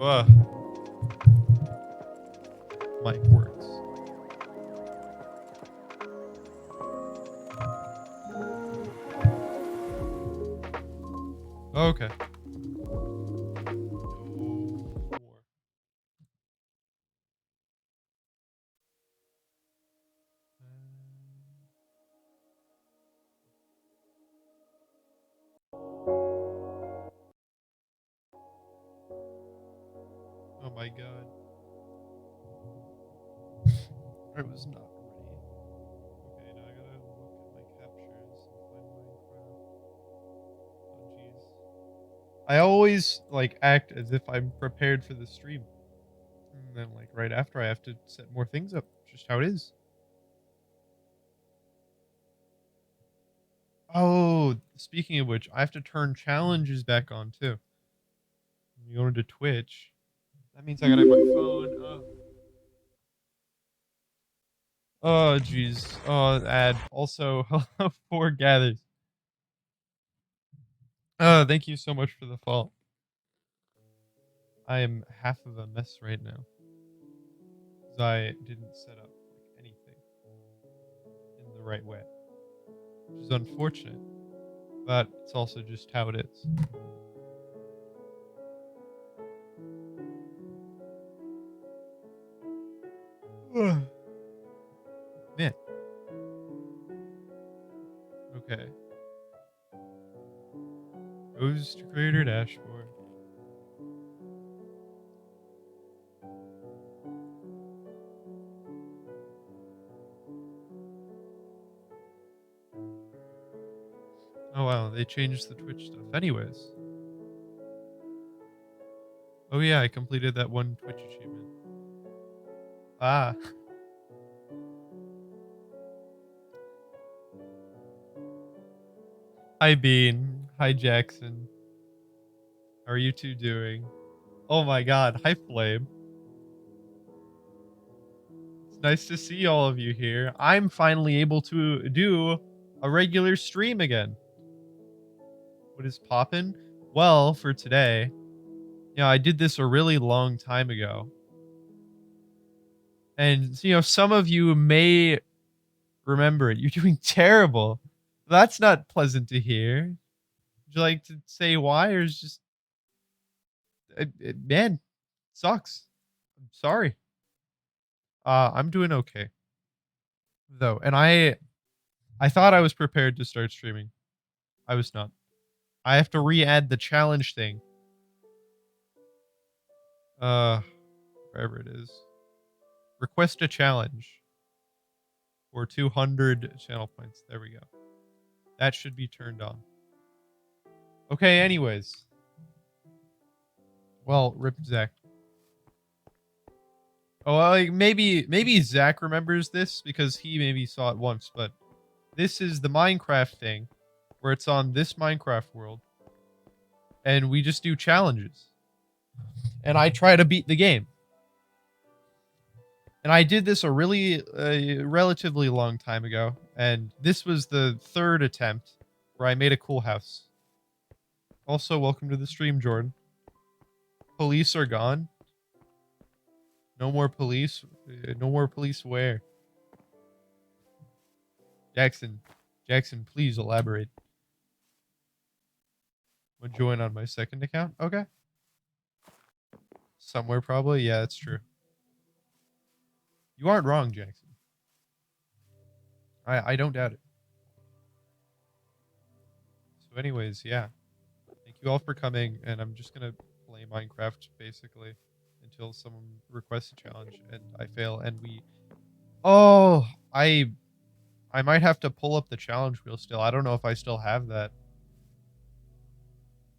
Ugh. Mic works. Okay. No more. Oh my god. I was not ready. Okay, now I gotta look at my captures and find Minecraft. Oh jeez. I always like act as if I'm prepared for the stream. And then like right after I have to set more things up. Just how it is. Oh, speaking of which, I have to turn challenges back on too. I'm going to Twitch. That means I gotta have my phone. Oh, jeez. Oh, ad. Also, hello, four gathers. Oh, thank you so much for the fall. I am half of a mess right now. Because I didn't set up like anything in the right way. Which is unfortunate. But it's also just how it is. Man. Okay. Goes to creator dashboard. Oh wow, they changed the Twitch stuff. Anyways. Oh yeah, I completed that one Twitch achievement. Ah. Hi Bean. Hi Jackson. How are you two doing? Oh my god, hi Flame. It's nice to see all of you here. I'm finally able to do a regular stream again. What is poppin'? Well, for today, I did this a really long time ago. And, some of you may remember it. You're doing terrible. That's not pleasant to hear. Would you like to say why, or is just, man, sucks. I'm sorry. I'm doing okay though, and I thought I was prepared to start streaming. I was not. I have to re-add the challenge thing. Uh, wherever it is. Request a challenge for 200 channel points. There we go. That should be turned on. Okay, anyways. Well, rip Zach. Oh, like maybe Zach remembers this because he maybe saw it once, but this is the Minecraft thing where it's on this Minecraft world and we just do challenges. And I try to beat the game. And I did this a really relatively long time ago, and this was the third attempt where I made a cool house. Also, welcome to the stream, Jordan. Police are gone. No more police. No more police where? Jackson. Jackson, please elaborate. Want to join on my second account? Okay. Somewhere probably. Yeah, that's true. You aren't wrong, Jackson. I don't doubt it. So anyways, yeah. Thank you all for coming, and I'm just gonna play Minecraft basically until someone requests a challenge and I fail and we Oh, I might have to pull up the challenge wheel still. I don't know if I still have that.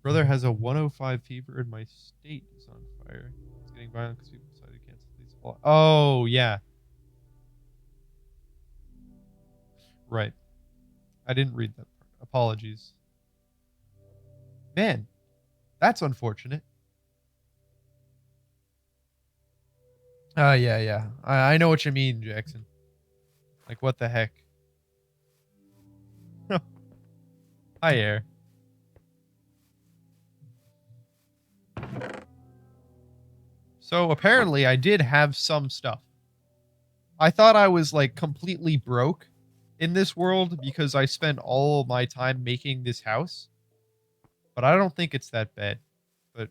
Brother has a 105 fever and my state is on fire. It's getting violent because people decided to cancel these. Oh, yeah. Right. I didn't read that part. Apologies. Man, that's unfortunate. Yeah, yeah. I know what you mean, Jackson. Like, what the heck? Hi, Air. So apparently I did have some stuff. I thought I was like completely broke in this world because I spent all my time making this house, but I don't think it's that bad. But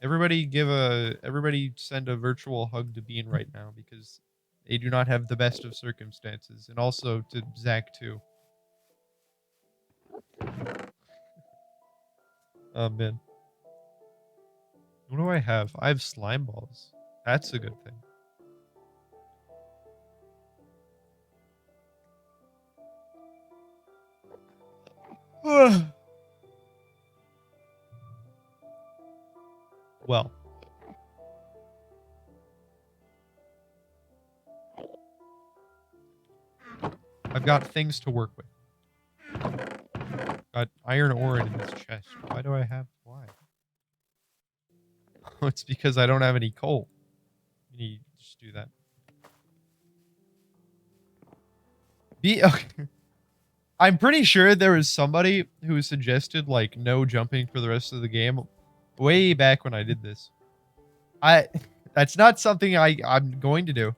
everybody send a virtual hug to Bean right now because they do not have the best of circumstances, and also to Zach too. Oh man, what do I have? I have slime balls. That's a good thing. Well, I've got things to work with. Got iron ore in this chest. Why do I have why? It's because I don't have any coal. You need to just do that. Okay. I'm pretty sure there was somebody who suggested like no jumping for the rest of the game way back when I did this. I That's not something I'm going to do.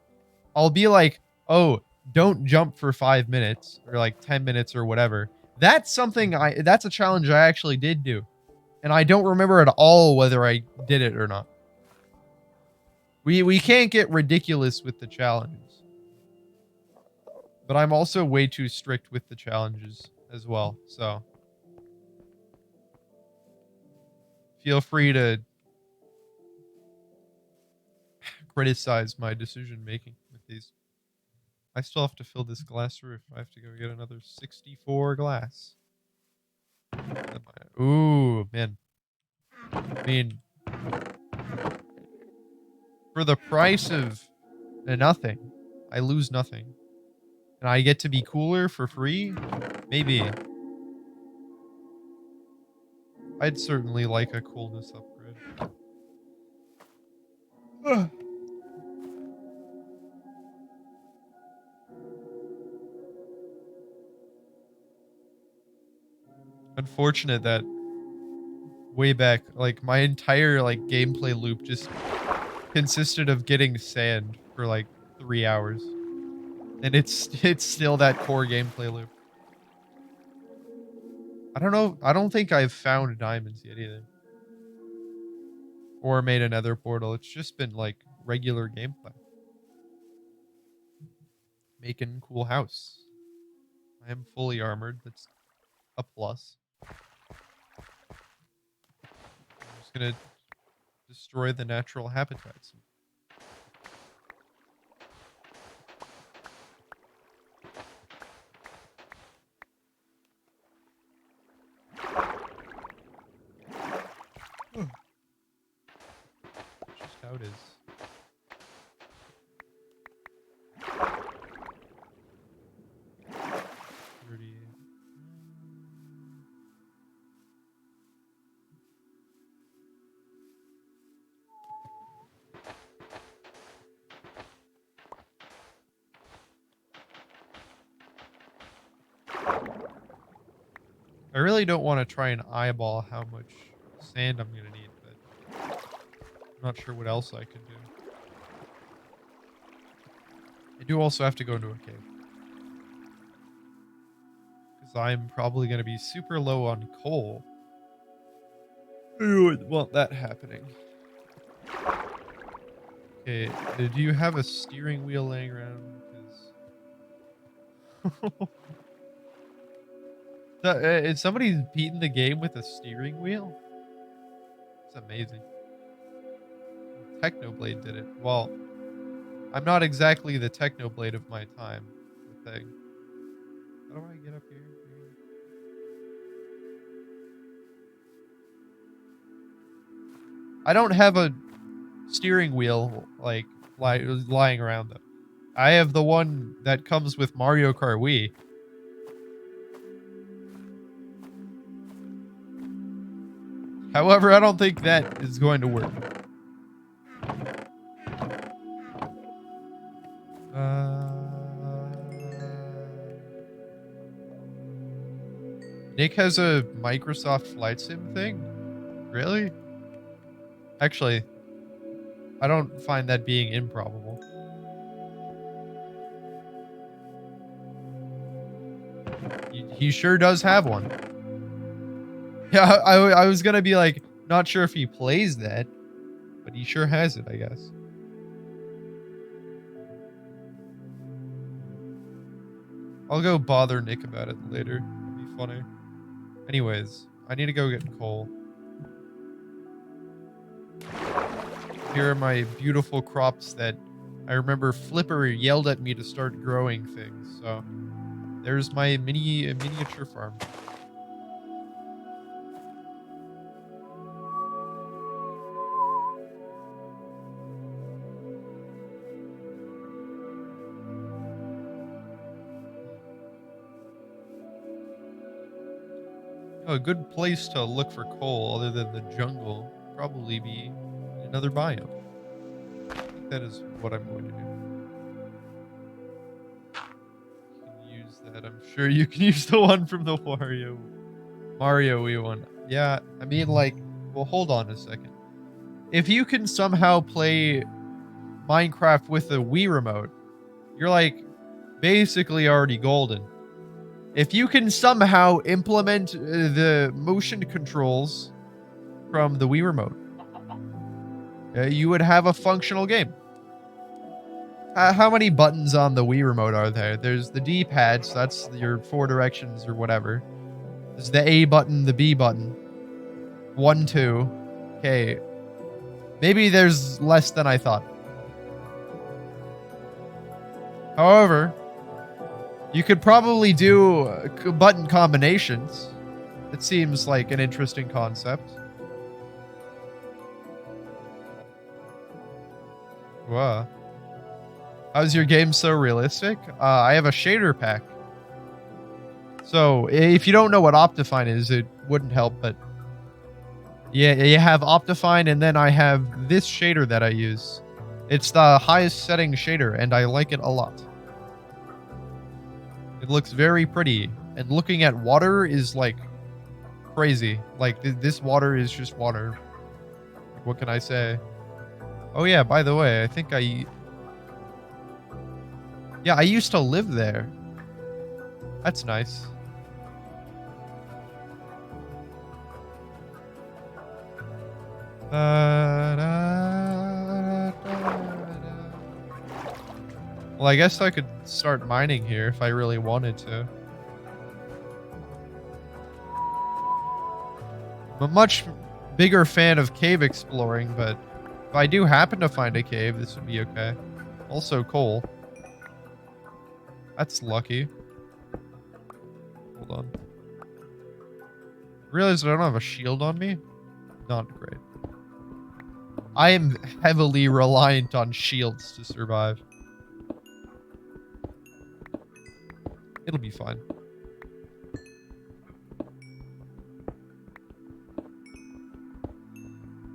I'll be like, "Oh, don't jump for 5 minutes or like 10 minutes or whatever." That's a challenge I actually did do. And I don't remember at all whether I did it or not. We can't get ridiculous with the challenges. But I'm also way too strict with the challenges as well. So feel free to criticize my decision making with these. I still have to fill this glass roof. I have to go get another 64 glass. Ooh, man. I mean, for the price of nothing, I lose nothing. And I get to be cooler for free? Maybe. I'd certainly like a coolness upgrade. Unfortunate that way back, like my entire like gameplay loop just consisted of getting sand for like 3 hours. And it's still that core gameplay loop. I don't know. I don't think I've found diamonds yet either. Or made another portal. It's just been like regular gameplay. Making cool house. I am fully armored. That's a plus. I'm just gonna destroy the natural habitats. Just how it is. I really don't want to try and eyeball how much sand I'm going to need, but I'm not sure what else I could do. I do also have to go into a cave. Because I'm probably going to be super low on coal. I wouldn't want that happening. Okay, do you have a steering wheel laying around? Is somebody beating the game with a steering wheel? It's amazing. Technoblade did it. Well, I'm not exactly the Technoblade of my time. The thing. How do I get up here? I don't have a steering wheel like lying around though. I have the one that comes with Mario Kart Wii. However, I don't think that is going to work. Nick has a Microsoft Flight Sim thing? Really? Actually, I don't find that being improbable. He sure does have one. Yeah, I was gonna be like, not sure if he plays that, but he sure has it, I guess. I'll go bother Nick about it later. It'll be funny. Anyways, I need to go get coal. Here are my beautiful crops that I remember Flipper yelled at me to start growing things. So there's my miniature farm. A good place to look for coal other than the jungle would probably be another biome. I think that is what I'm going to do. You can use that. I'm sure you can use the one from the Mario Wii one. Yeah, I mean, like, well, hold on a second. If you can somehow play Minecraft with a Wii remote, you're like basically already golden. If you can somehow implement the motion controls from the Wii remote, you would have a functional game. How many buttons on the Wii remote are there? There's the D-pad, so that's your 4 directions or whatever. There's the A button, the B button. 1, 2. Okay. Maybe there's less than I thought. However, you could probably do button combinations. It seems like an interesting concept. Wow. How's your game so realistic? I have a shader pack. So, if you don't know what Optifine is, it wouldn't help, but yeah, you have Optifine, and then I have this shader that I use. It's the highest setting shader, and I like it a lot. It looks very pretty, and looking at water is, like, crazy. Like, this water is just water. What can I say? Oh yeah, by the way, I think yeah, I used to live there. That's nice. Well, I guess I could start mining here if I really wanted to. I'm a much bigger fan of cave exploring, but if I do happen to find a cave, this would be okay. Also coal. That's lucky. Hold on. Realize I don't have a shield on me? Not great. I am heavily reliant on shields to survive. It'll be fine.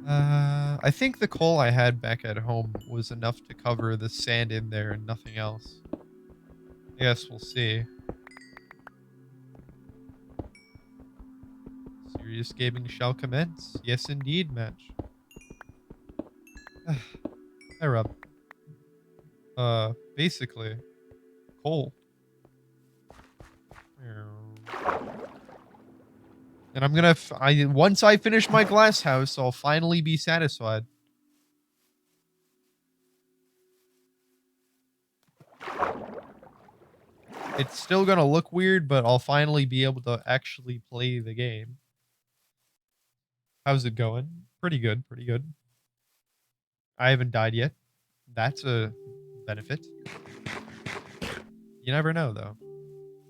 I think the coal I had back at home was enough to cover the sand in there and nothing else. I guess we'll see. Serious gaming shall commence. Yes, indeed, match. Hi, Rob. Basically, coal. And I'm gonna, once I finish my glass house, I'll finally be satisfied. It's still gonna look weird, but I'll finally be able to actually play the game. How's it going? Pretty good, pretty good. I haven't died yet. That's a benefit. You never know, though.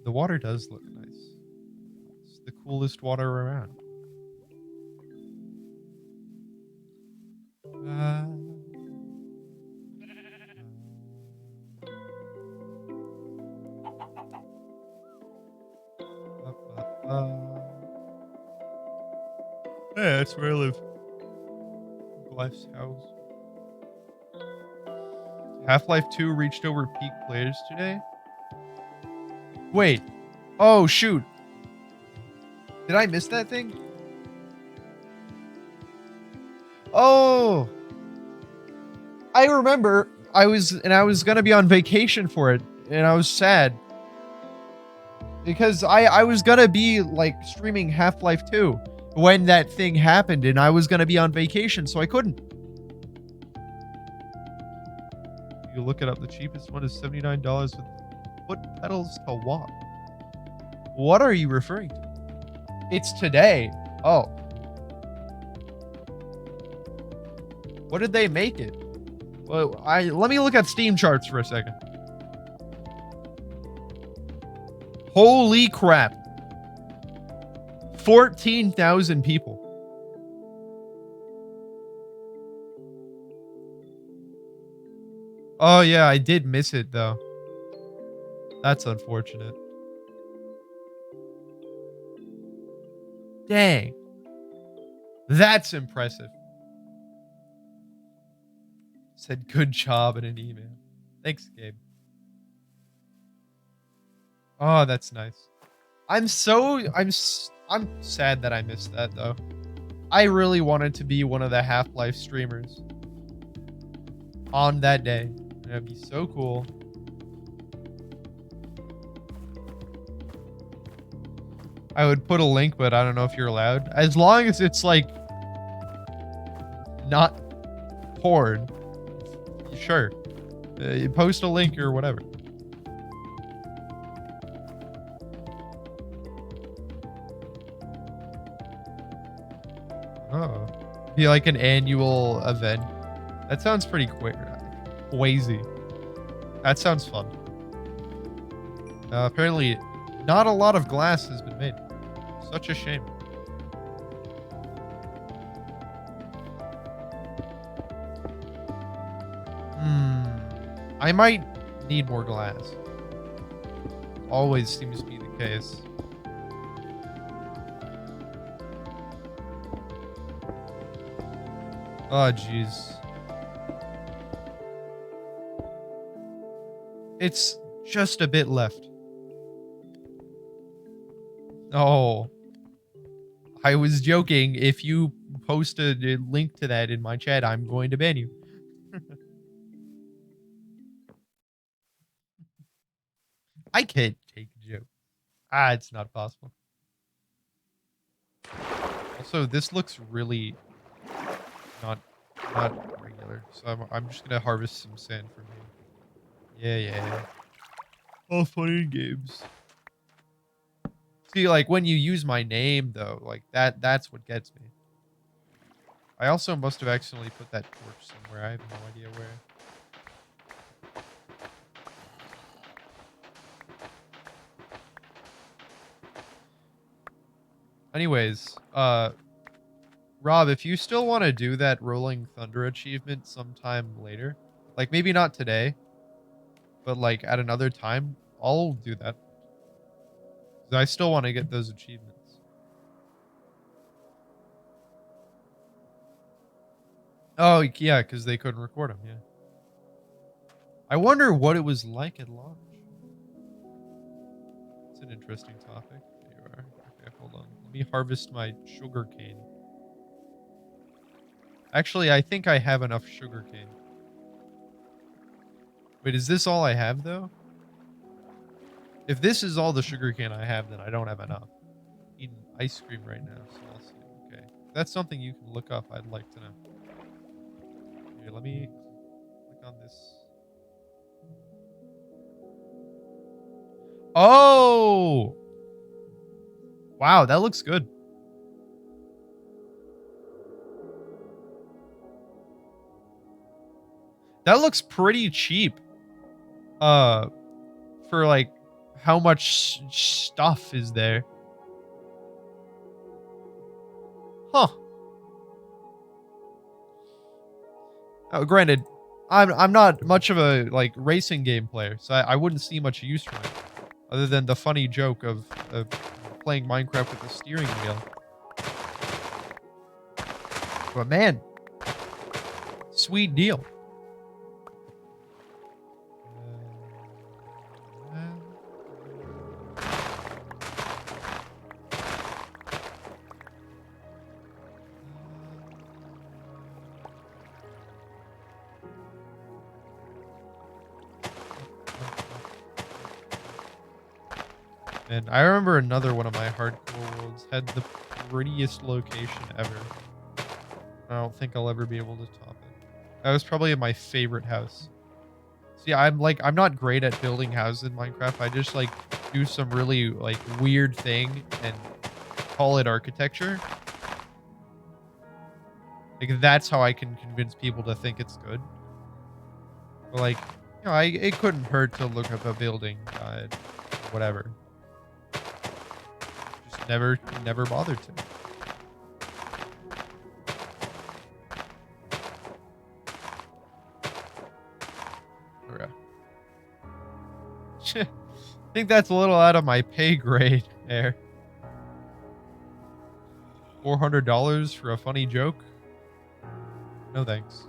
The water does look nice. It's the coolest water around. Yeah, that's where I live. Glass house. Half-Life 2 reached over peak players today? Wait. Oh, shoot. Did I miss that thing? Oh! I remember I was gonna be on vacation for it, and I was sad because I was gonna be like streaming Half-Life 2 when that thing happened, and I was gonna be on vacation, so I couldn't. You look it up. The cheapest one is $79 with foot pedals to walk. What are you referring to? It's today. Oh. What did they make it? Well, let me look at Steam charts for a second. Holy crap. 14,000 people. Oh yeah, I did miss it though. That's unfortunate. Dang. That's impressive. Said good job in an email. Thanks, Gabe. Oh, that's nice. I'm sad that I missed that though. I really wanted to be one of the Half-Life streamers on that day. That'd be so cool. I would put a link, but I don't know if you're allowed. As long as it's like not porn. Sure. You post a link or whatever. Oh. Be like an annual event. That sounds pretty quick. Crazy. That sounds fun. Apparently, not a lot of glass has been made. Such a shame. I might need more glass. Always seems to be the case. Oh, jeez. It's just a bit left. Oh. I was joking. If you post a link to that in my chat, I'm going to ban you. I can't take a joke. It's not possible. Also, this looks really not regular. So I'm just gonna harvest some sand from here. Yeah. All fun and games. See, like when you use my name though, like that's what gets me. I also must have accidentally put that torch somewhere. I have no idea where. Anyways, Rob, if you still want to do that Rolling Thunder achievement sometime later, like maybe not today, but like at another time, I'll do that. 'Cause I still want to get those achievements. Oh, yeah, because they couldn't record them, yeah. I wonder what it was like at launch. It's an interesting topic. There you are. Okay, hold on. Let me harvest my sugar cane. Actually, I think I have enough sugar cane. Wait, is this all I have, though? If this is all the sugar cane I have, then I don't have enough. I'm eating ice cream right now, so I'll see. Okay. If that's something you can look up, I'd like to know. Here, let me click on this. Oh! Wow, that looks good. That looks pretty cheap. For like how much stuff is there. Huh. Oh, granted, I'm not much of a like racing game player, so I wouldn't see much use from it, other than the funny joke of playing Minecraft with a steering wheel. But man, sweet deal. And I remember another one of my hardcore worlds had the prettiest location ever. I don't think I'll ever be able to top it. That was probably my favorite house. See, I'm not great at building houses in Minecraft. I just like do some really like weird thing and call it architecture. Like that's how I can convince people to think it's good. But like, it couldn't hurt to look up a building guide, whatever. Just never bothered to. I think that's a little out of my pay grade there. $400 for a funny joke? No thanks.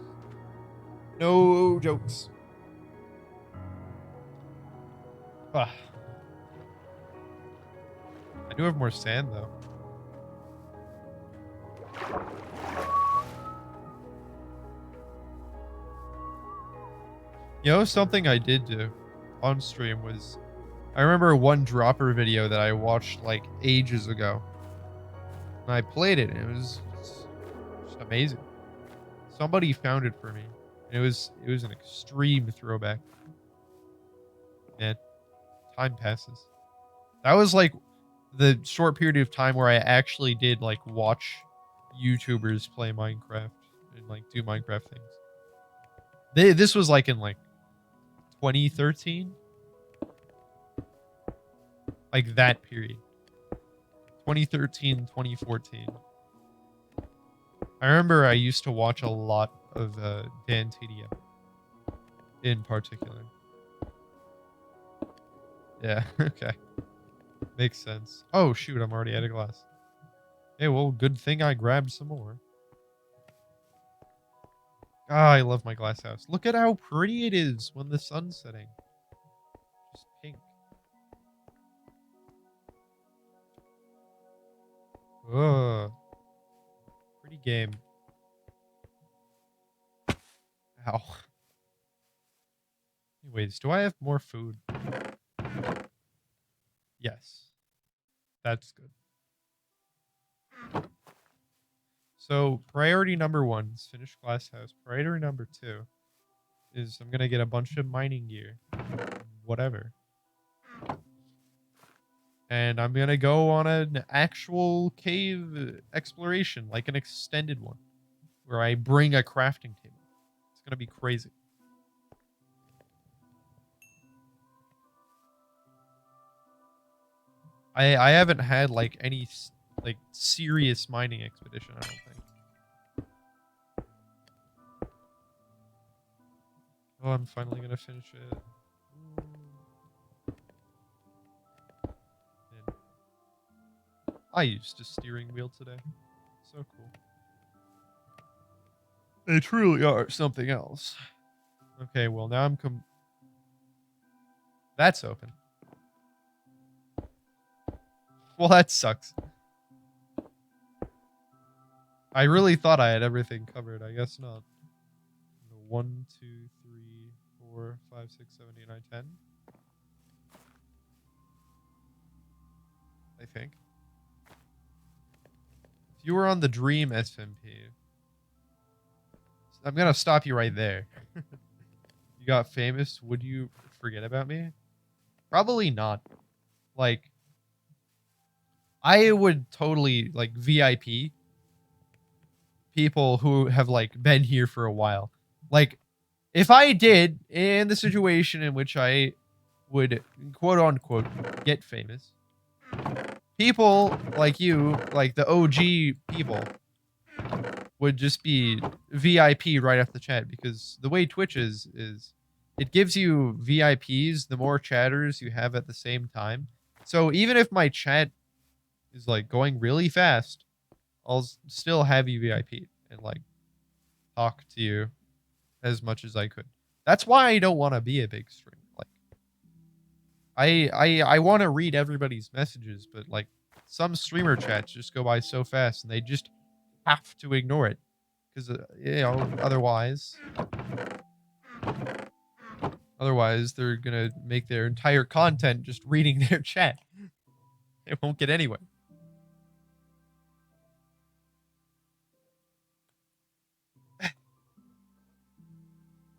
No jokes. Ah. I do have more sand though. You know, something I did do on stream was, I remember one dropper video that I watched like ages ago. And I played it and it was just amazing. Somebody found it for me. And it was an extreme throwback. Man, time passes. That was like the short period of time where I actually did like watch YouTubers play Minecraft and like do Minecraft things. This was like in like 2013, like that period. 2013, 2014. I remember I used to watch a lot of Dan TDM in particular. Yeah, okay. Makes sense. Oh, shoot, I'm already out of glass. Hey, well, good thing I grabbed some more. Ah, I love my glass house. Look at how pretty it is when the sun's setting. Just pink. Ugh. Pretty game. Ow. Anyways, do I have more food? Yes. That's good. So, priority number 1 is finish glass house. Priority number 2 is I'm going to get a bunch of mining gear. Whatever. And I'm going to go on an actual cave exploration, like an extended one, where I bring a crafting table. It's going to be crazy. I haven't had like any like serious mining expedition, I don't think. Oh, I'm finally going to finish it. I used a steering wheel today. So cool. They truly are something else. Okay, well now I'm That's open. Well, that sucks. I really thought I had everything covered. I guess not. 1, 2, 3, 4, 5, 6, 7, 8, 9, 10. I think. If you were on the Dream SMP, I'm gonna stop you right there. You got famous. Would you forget about me? Probably not. Like, I would totally like VIP people who have like been here for a while. Like, if I did in the situation in which I would quote unquote get famous, people like you, like the OG people, would just be VIP right off the chat, because the way Twitch is it gives you VIPs the more chatters you have at the same time. So even if my chat is like going really fast, I'll still have you VIP and like talk to you as much as I could. That's why I don't want to be a big stream. Like, I want to read everybody's messages, but like some streamer chats just go by so fast and they just have to ignore it because otherwise they're gonna make their entire content just reading their chat. It won't get anywhere.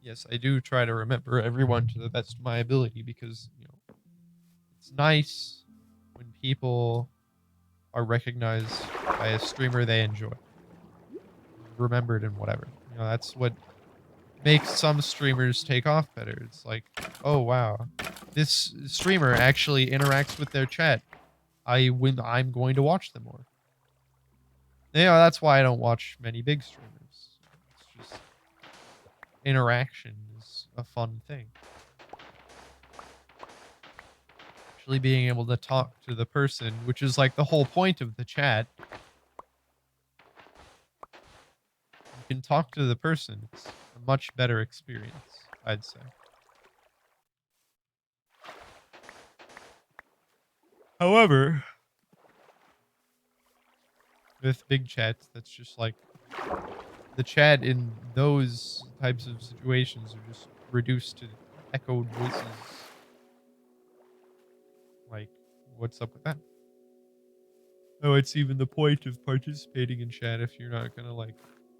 Yes, I do try to remember everyone to the best of my ability because, it's nice when people are recognized by a streamer they enjoy, remembered and whatever. That's what makes some streamers take off better. It's like, oh wow, this streamer actually interacts with their chat. I'm going to watch them more. That's why I don't watch many big streamers. It's just interaction is a fun thing. Actually being able to talk to the person, which is like the whole point of the chat. You can talk to the person. It's a much better experience, I'd say. However, with big chats, that's just like the chat in those types of situations are just reduced to echoed voices. Like, what's up with that? Oh, it's even the point of participating in chat if you're not gonna like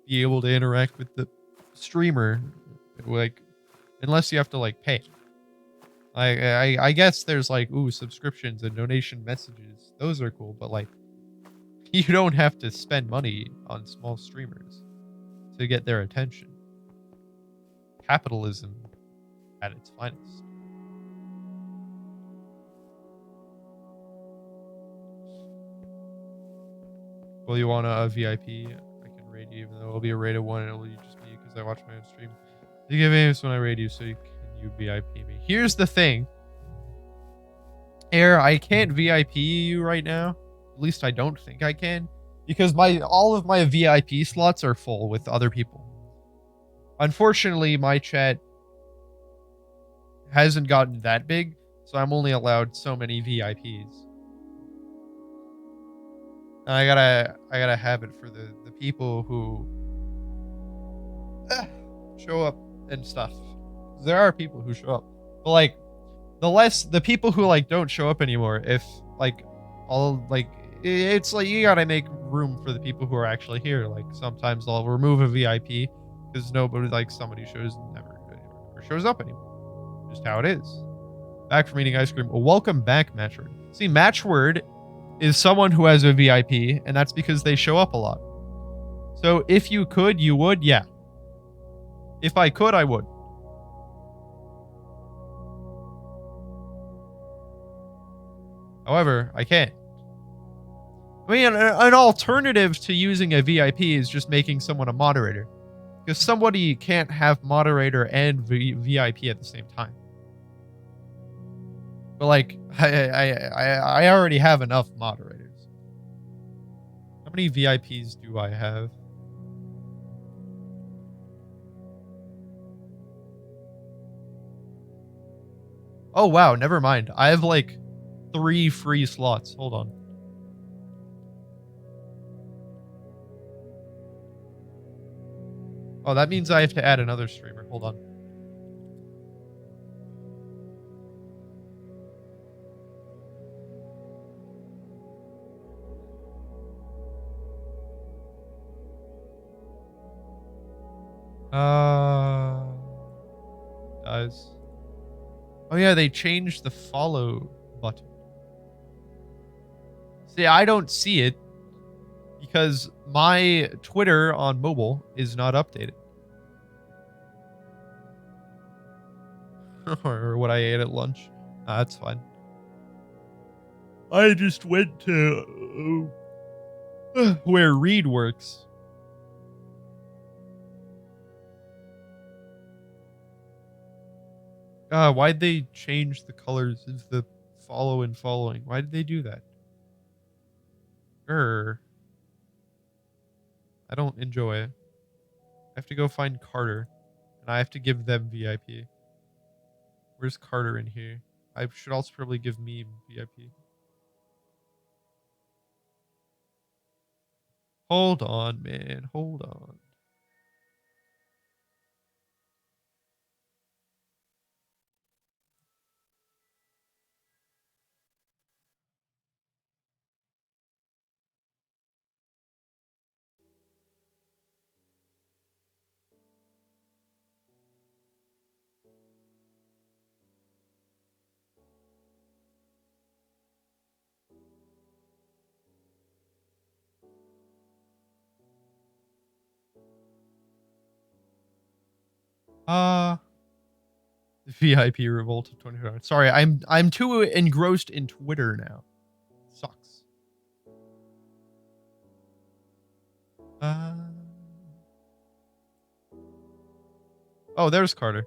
be able to interact with the streamer, like, unless you have to like pay. I guess there's like subscriptions and donation messages. Those are cool, but like you don't have to spend money on small streamers to get their attention. Capitalism at its finest. Well, you want a VIP? I can raid you, even though it'll be a rated one. It'll just be because I watch my own stream. You give names when I raid you, so you VIP me. Here's the thing. Air, I can't VIP you right now. At least I don't think I can. Because all of my VIP slots are full with other people. Unfortunately, my chat hasn't gotten that big, so I'm only allowed so many VIPs. And I gotta have it for the people who show up and stuff. There are people who show up, but like the people who like don't show up anymore. If like it's like you gotta make room for the people who are actually here. Like sometimes I'll remove a VIP because nobody somebody never shows up anymore. Just how it is. Back from eating ice cream. Welcome back, Matchword. See, Matchword is someone who has a VIP, and that's because they show up a lot. So if you could, you would, yeah. If I could, I would. However, I can't. I mean, an alternative to using a VIP is just making someone a moderator. Because somebody can't have moderator and VIP at the same time. But like, I already have enough moderators. How many VIPs do I have? Oh wow, never mind. I have like 3 free slots. Hold on. Oh, that means I have to add another streamer. Hold on. Guys. Oh yeah, they changed the follow button. See, I don't see it because my Twitter on mobile is not updated. Or what I ate at lunch. That's fine. I just went to where Reed works. Why'd they change the colors of the follow and following? Why did they do that? I don't enjoy it. I have to go find Carter, and I have to give them VIP. Where's Carter in here? I should also probably give me VIP. Hold on, man. Hold on. VIP revolt of 24 hours. Sorry, I'm too engrossed in Twitter now. Sucks. Oh, there's Carter.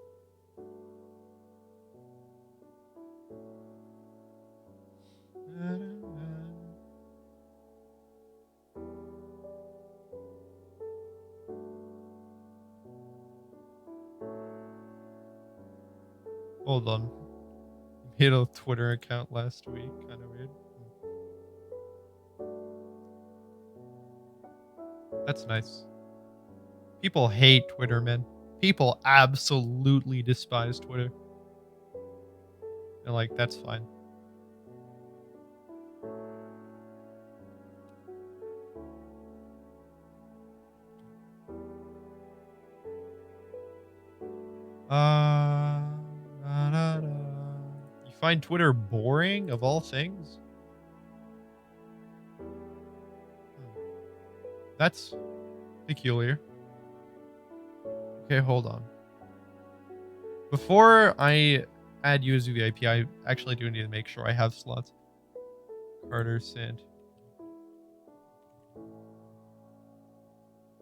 Hold on. Made a Twitter account last week. Kind of weird. That's nice. People hate Twitter, man. People absolutely despise Twitter. And like, that's fine. You find Twitter boring of all things? That's peculiar. Okay, hold on. Before I add you as a VIP, I actually do need to make sure I have slots. Carter, Sand.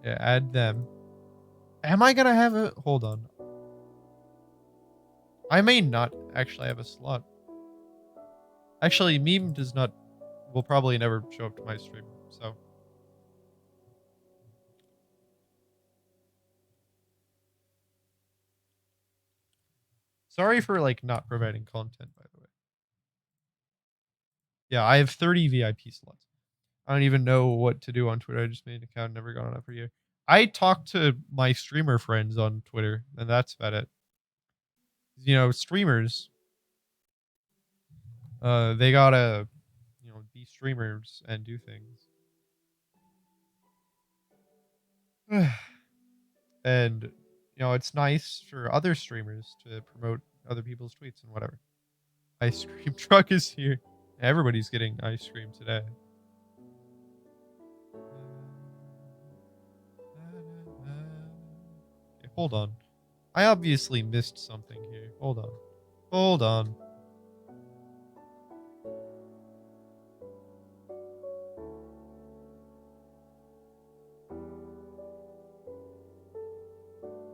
Yeah, add them. Am I gonna have a... Hold on. I may not actually have a slot. Actually, Meme does not... will probably never show up to my stream, so... Sorry for, like, not providing content, by the way. Yeah, I have 30 VIP slots. I don't even know what to do on Twitter. I just made an account, never gone on it for a year. I talk to my streamer friends on Twitter, and that's about it. You know, streamers, they gotta, you know, be streamers and do things. And, you know, it's nice for other streamers to promote other people's tweets and whatever. Ice cream truck is here. Everybody's getting ice cream today. Okay, hold on. I obviously missed something here. Hold on. Hold on.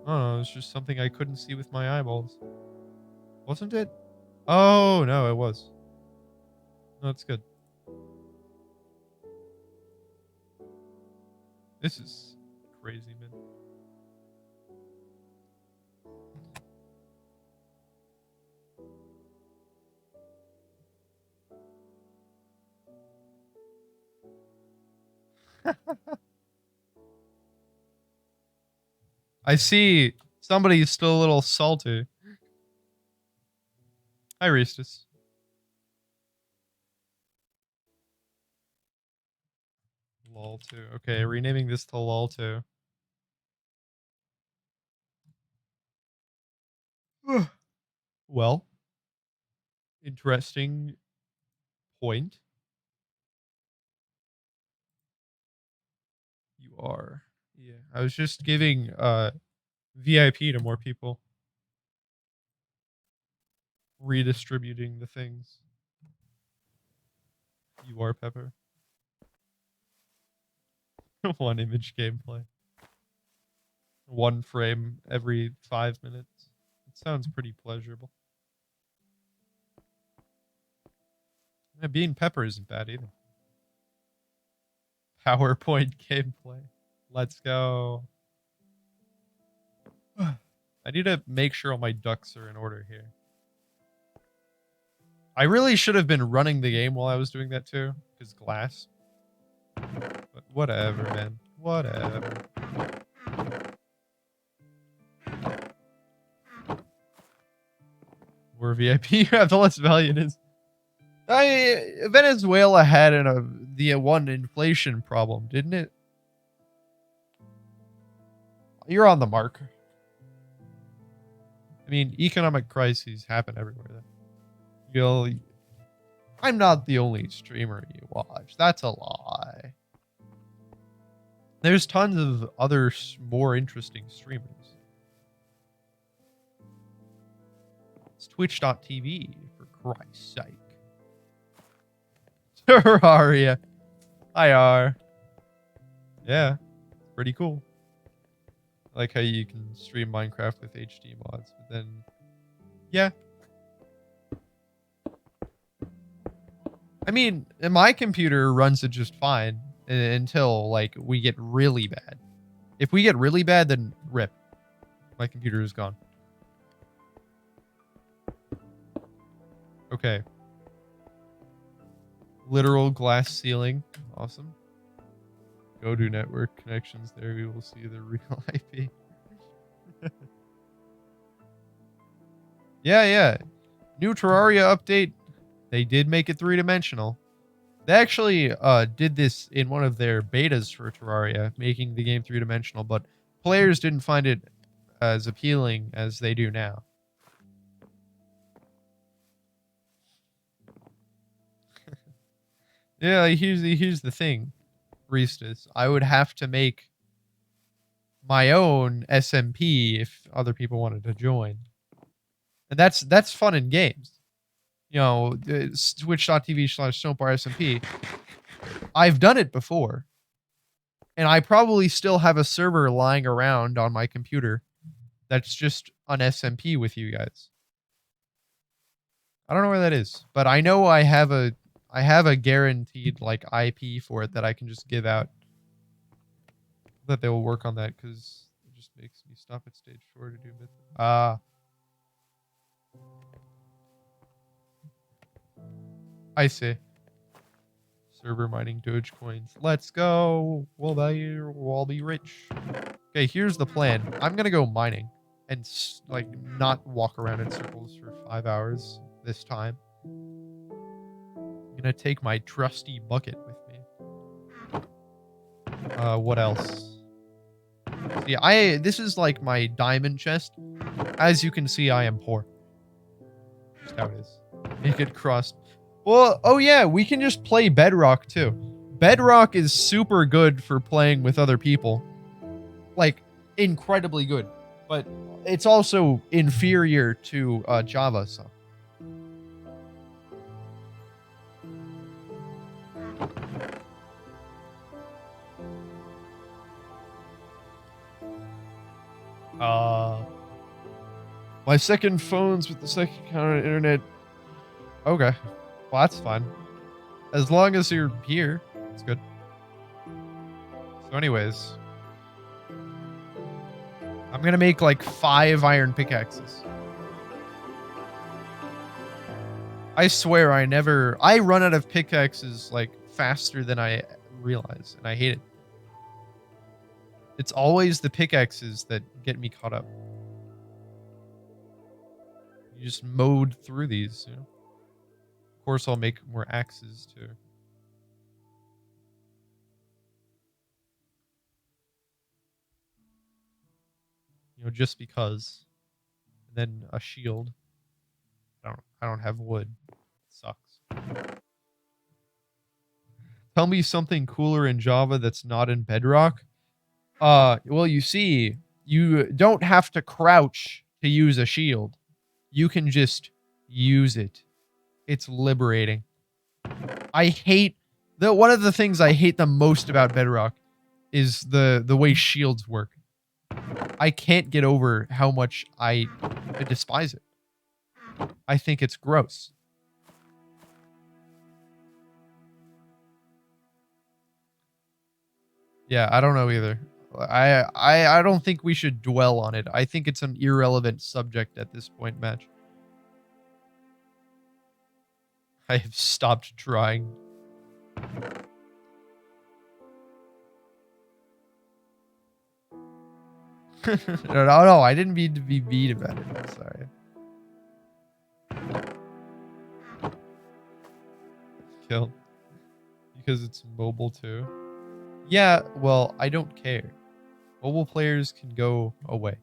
Oh, it's just something I couldn't see with my eyeballs. Wasn't it? Oh, no, it was. No, it's good. This is crazy, man. I see somebody's still a little salty. Hi, Restus. LOL2. Okay, renaming this to LOL2. Well, interesting point. You are. Yeah, I was just giving VIP to more people. Redistributing the things. You are Pepper. One image gameplay. One frame every 5 minutes. It sounds pretty pleasurable. Yeah, being Pepper isn't bad either. PowerPoint gameplay. Let's go. I need to make sure all my ducks are in order here. I really should have been running the game while I was doing that too, because glass. But whatever, man. Whatever. We're VIP. The less valiant is. Venezuela had the one inflation problem, didn't it? You're on the mark. I mean, economic crises happen everywhere. I'm not the only streamer you watch. That's a lie. There's tons of other more interesting streamers. It's twitch.tv, for Christ's sake. Terraria. IR. Yeah, pretty cool. I like how you can stream Minecraft with HD mods, but then, yeah. I mean, my computer runs it just fine until, like, we get really bad. If we get really bad, then rip. My computer is gone. Okay. Literal glass ceiling. Awesome. Go to network connections. There we will see the real IP. Yeah. New Terraria update. They did make it 3-dimensional. They actually did this in one of their betas for Terraria, making the game 3-dimensional, but players didn't find it as appealing as they do now. Yeah, here's the thing, Ristas. I would have to make my own SMP if other people wanted to join. And that's fun in games. You know, twitch.tv/SnowbarSMP. I've done it before. And I probably still have a server lying around on my computer that's just an SMP with you guys. I don't know where that is, but I know I have a guaranteed like IP for it that I can just give out. That they will work on that because it just makes me stop at stage 4 to do myth. I see. Server mining Dogecoins. Let's go. We'll all be rich. Okay, here's the plan. I'm gonna go mining and like not walk around in circles for 5 hours this time. I'm gonna take my trusty bucket with me. What else? See, this is like my diamond chest. As you can see, I am poor. Just how it is. Make it crossed. Well, oh yeah, we can just play Bedrock too. Bedrock is super good for playing with other people. Like, incredibly good. But it's also inferior to Java, so. My second phone's with the second counter internet. Okay. Well, that's fine. As long as you're here, it's good. So anyways. I'm gonna make like 5 iron pickaxes. I swear I run out of pickaxes like faster than I realize, and I hate it. It's always the pickaxes that get me caught up. You just mowed through these, you know? Of course, I'll make more axes too. You know, just because. And then a shield. I don't have wood. It sucks. Tell me something cooler in Java that's not in Bedrock. Well, you see, you don't have to crouch to use a shield. You can just use it. It's liberating. I hate one of the things I hate the most about Bedrock is the way shields work. I can't get over how much I despise it. I think it's gross. Yeah, I don't know either. I don't think we should dwell on it. I think it's an irrelevant subject at this point, Match. I have stopped trying. No, I didn't mean to be mean about it. I'm sorry. Killed. Because it's mobile too. Yeah, well, I don't care. Mobile players can go away.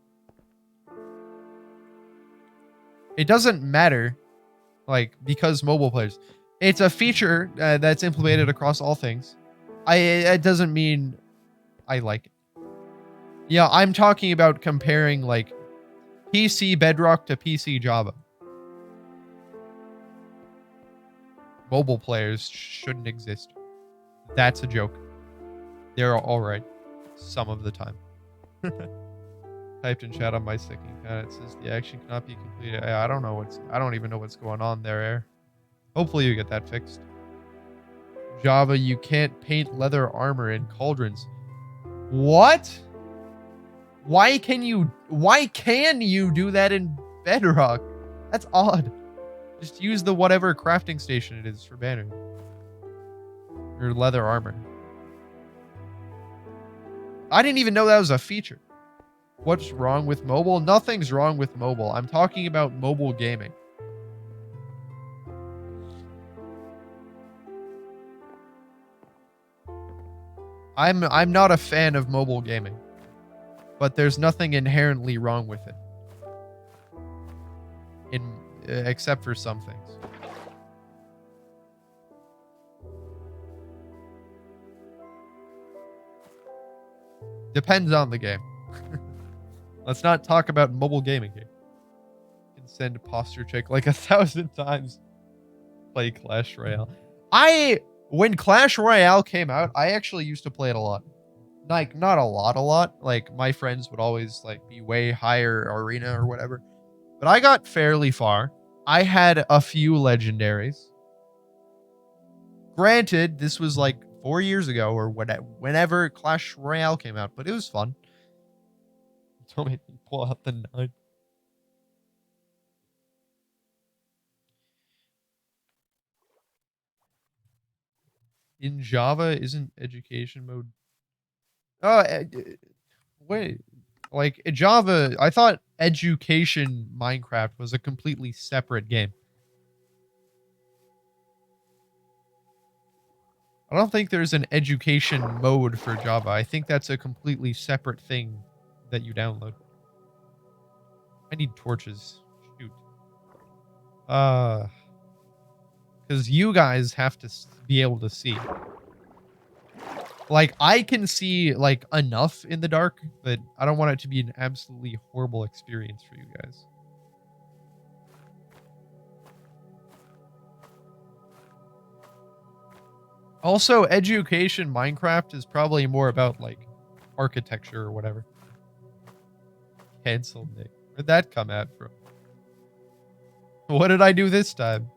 It doesn't matter, like, because mobile players. It's a feature that's implemented across all things. It doesn't mean I like it. Yeah, I'm talking about comparing, like, PC Bedrock to PC Java. mobile players shouldn't exist. That's a joke. They're all right some of the time. Typed in chat on my sticking account. It says the action cannot be completed. I don't even know what's going on there, Air. Hopefully you get that fixed. Java, you can't paint leather armor in cauldrons. What? Why can you do that in Bedrock? That's odd. Just use the whatever crafting station it is for banner. Or leather armor. I didn't even know that was a feature. What's wrong with mobile? Nothing's wrong with mobile. I'm talking about mobile gaming. I'm not a fan of mobile gaming, but there's nothing inherently wrong with it. Except for some things. Depends on the game. Let's not talk about mobile gaming here. You can send posture check like 1,000 times. Play Clash Royale. When Clash Royale came out, I actually used to play it a lot. Like, not a lot. Like, my friends would always, like, be way higher arena or whatever. But I got fairly far. I had a few legendaries. Granted, this was, like, 4 years ago or whenever Clash Royale came out. But it was fun. Don't make me pull out the 9. In Java, isn't education mode... Oh, wait. Like, Java, I thought education Minecraft was a completely separate game. I don't think there's an education mode for Java. I think that's a completely separate thing that you download. I need torches. Shoot. Because you guys have to be able to see. Like, I can see, like, enough in the dark, but I don't want it to be an absolutely horrible experience for you guys. Also, education Minecraft is probably more about, like, architecture or whatever. Cancel Nick. Where'd that come at from? What did I do this time?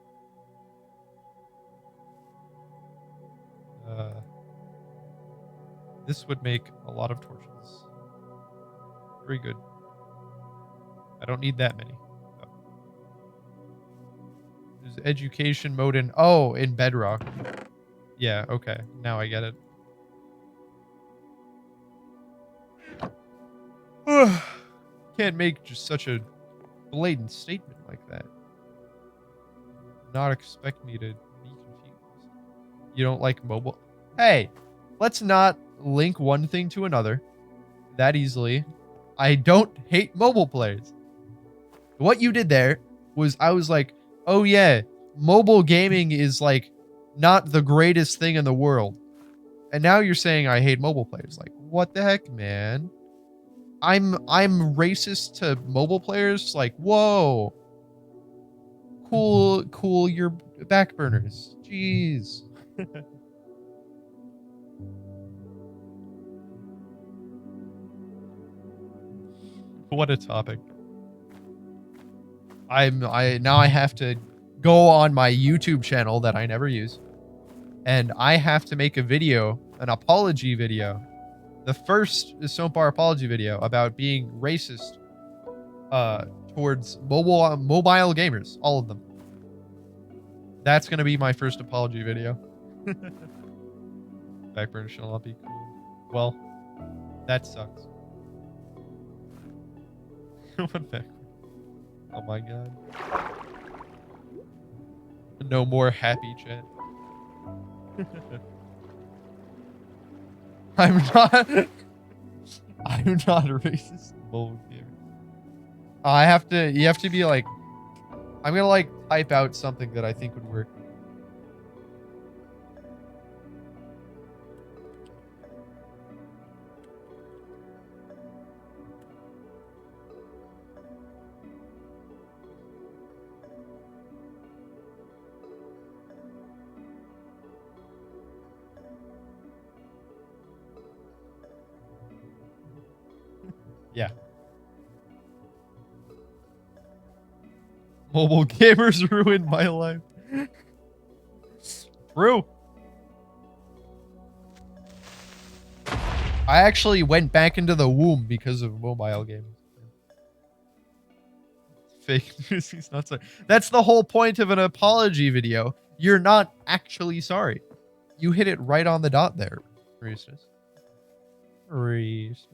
This would make a lot of torches. Very good. I don't need that many. Oh. There's education mode in... Oh, in Bedrock. Yeah, okay. Now I get it. Can't make just such a blatant statement like that. Not expect me to be confused. You don't like mobile? Hey, let's not link one thing to another that easily. I don't hate mobile players. What you did there was I was like, oh yeah, mobile gaming is like not the greatest thing in the world. And now you're saying I hate mobile players. Like, what the heck, man? I'm racist to mobile players? Like, whoa. Cool your backburners. Jeez. What a topic. Now I have to go on my YouTube channel that I never use. And I have to make a video, an apology video. The first Sompar apology video about being racist towards mobile gamers, all of them. That's gonna be my first apology video. Backburner shall not be cool. Well, that sucks. What back? Oh my god. No more happy chat. I'm not racist. Mobile gamer. You have to be like, I'm gonna like type out something that I think would work. Yeah. Mobile gamers ruined my life. True. I actually went back into the womb because of mobile games. Fake news. He's not sorry. That's the whole point of an apology video. You're not actually sorry. You hit it right on the dot there, Reese's. Reese's.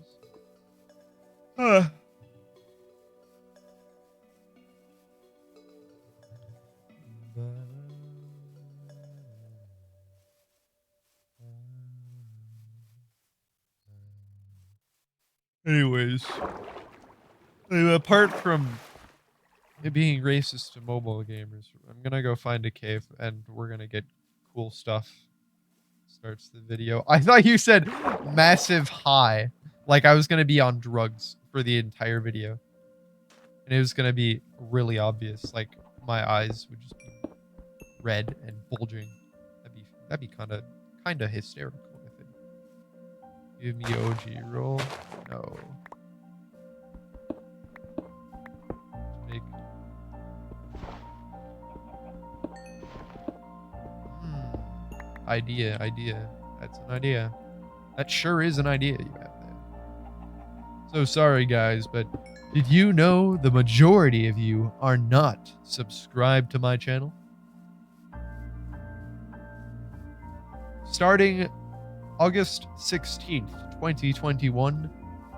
Anyways, apart from it being racist to mobile gamers, I'm gonna go find a cave and we're gonna get cool stuff. Starts the video. I thought you said massive high, like I was gonna be on drugs for the entire video, and it was gonna be really obvious. Like my eyes would just be red and bulging. That'd be kind of hysterical. I think. Give me OG roll. No. Make. Idea. That's an idea. That sure is an idea you have there. So sorry, guys, but did you know the majority of you are not subscribed to my channel? Starting August 16th, 2021,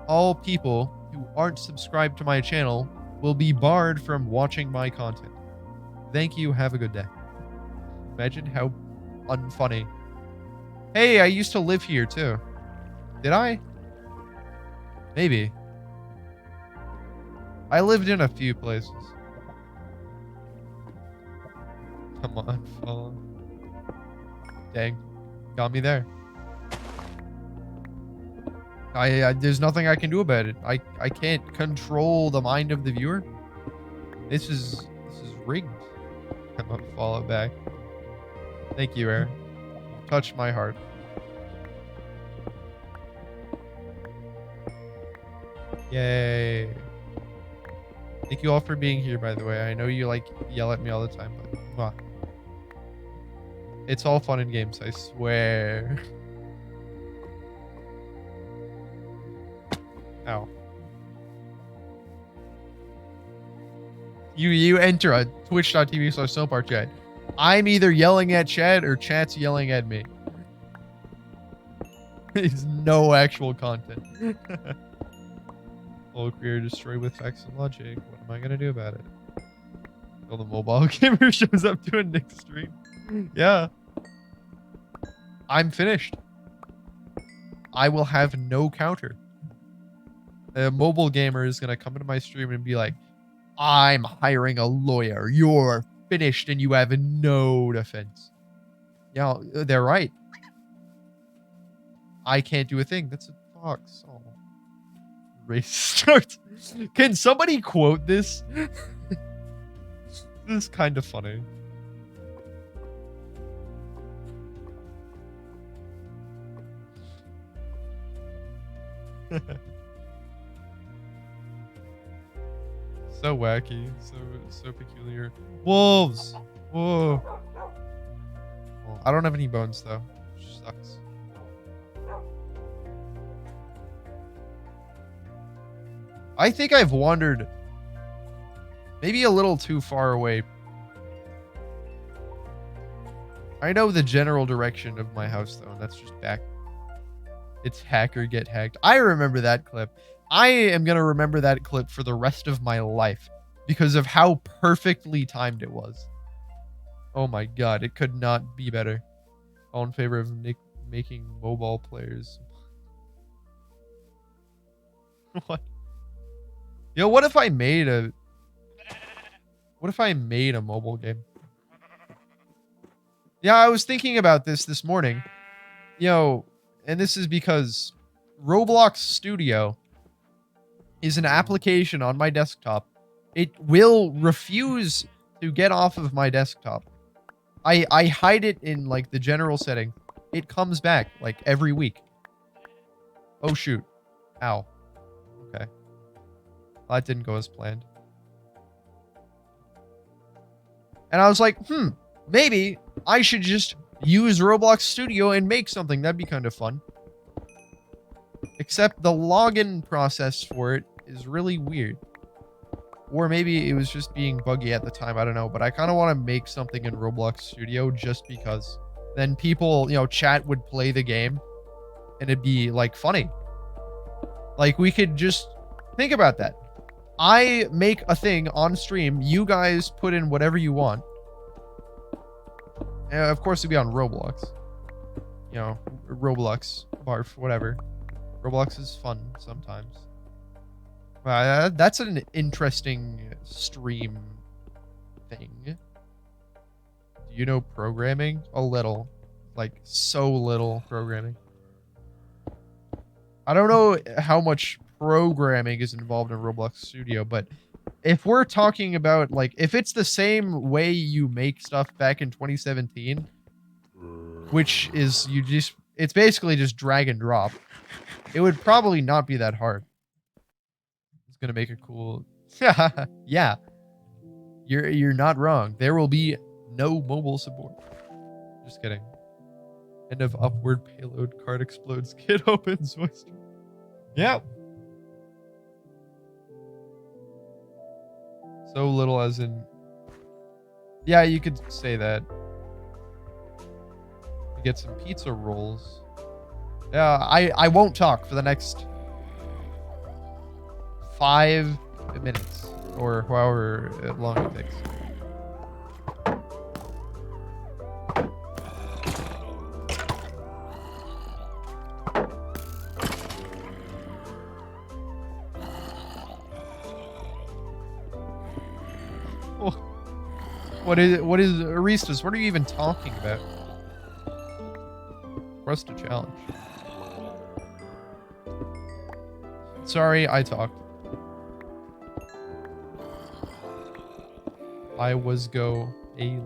all people who aren't subscribed to my channel will be barred from watching my content. Thank you. Have a good day. Imagine how unfunny. Hey, I used to live here too. Did I? Maybe. I lived in a few places. Come on, follow. Dang. Got me there. There's nothing I can do about it. I can't control the mind of the viewer. This is rigged. Come on, follow back. Thank you, Aaron. Touch my heart. Yay. Thank you all for being here, by the way. I know you like yell at me all the time, but it's all fun and games, I swear. Ow. You enter a twitch.tv/snowpark chat. I'm either yelling at chat or chat's yelling at me. It's no actual content. Whole career destroyed with facts and logic. What am I gonna do about it? Well, the mobile gamer shows up to a Nick stream. Yeah. I'm finished. I will have no counter. A mobile gamer is gonna come into my stream and be like, I'm hiring a lawyer. You're finished and you have no defense. Yeah, they're right. I can't do a thing. That's a fox. Oh. Race starts. Can somebody quote this? This is kind of funny. So wacky, so peculiar. Wolves! Whoa. Well, I don't have any bones though, which sucks. I think I've wandered maybe a little too far away. I know the general direction of my house though, and that's just back. It's hack or get hacked. I remember that clip. I am going to remember that clip for the rest of my life because of how perfectly timed it was. Oh my god, it could not be better. All in favor of making mobile players. What? Yo, what if I made a mobile game? Yeah, I was thinking about this morning. Yo, and this is because Roblox Studio is an application on my desktop. It will refuse to get off of my desktop. I hide it in like the general setting. It comes back like every week. Oh shoot. Ow. Okay. Well, that didn't go as planned. And I was like, maybe I should just use Roblox Studio and make something. That'd be kind of fun. Except the login process for it is really weird. Or maybe it was just being buggy at the time. I don't know. But I kind of want to make something in Roblox Studio just because. Then people, chat would play the game. And it'd be, like, funny. Like, we could just think about that. I make a thing on stream. You guys put in whatever you want. And of course, it'd be on Roblox. Roblox, barf, whatever. Roblox is fun sometimes. That's an interesting stream thing. Do you know programming? A little. Like, so little programming. I don't know how much programming is involved in Roblox Studio, but if we're talking about, like, if it's the same way you make stuff back in 2017, which is it's basically just drag and drop, it would probably not be that hard. It's gonna make it cool. Yeah. You're not wrong. There will be no mobile support. Just kidding. End of upward payload, card explodes, kid opens voice. Yep. So little as in... Yeah, you could say that. You get some pizza rolls. Yeah, I won't talk for the next 5 minutes. Or however long it takes. What is Aristas? What are you even talking about? Press to challenge. Sorry, I talked. I was go a leave.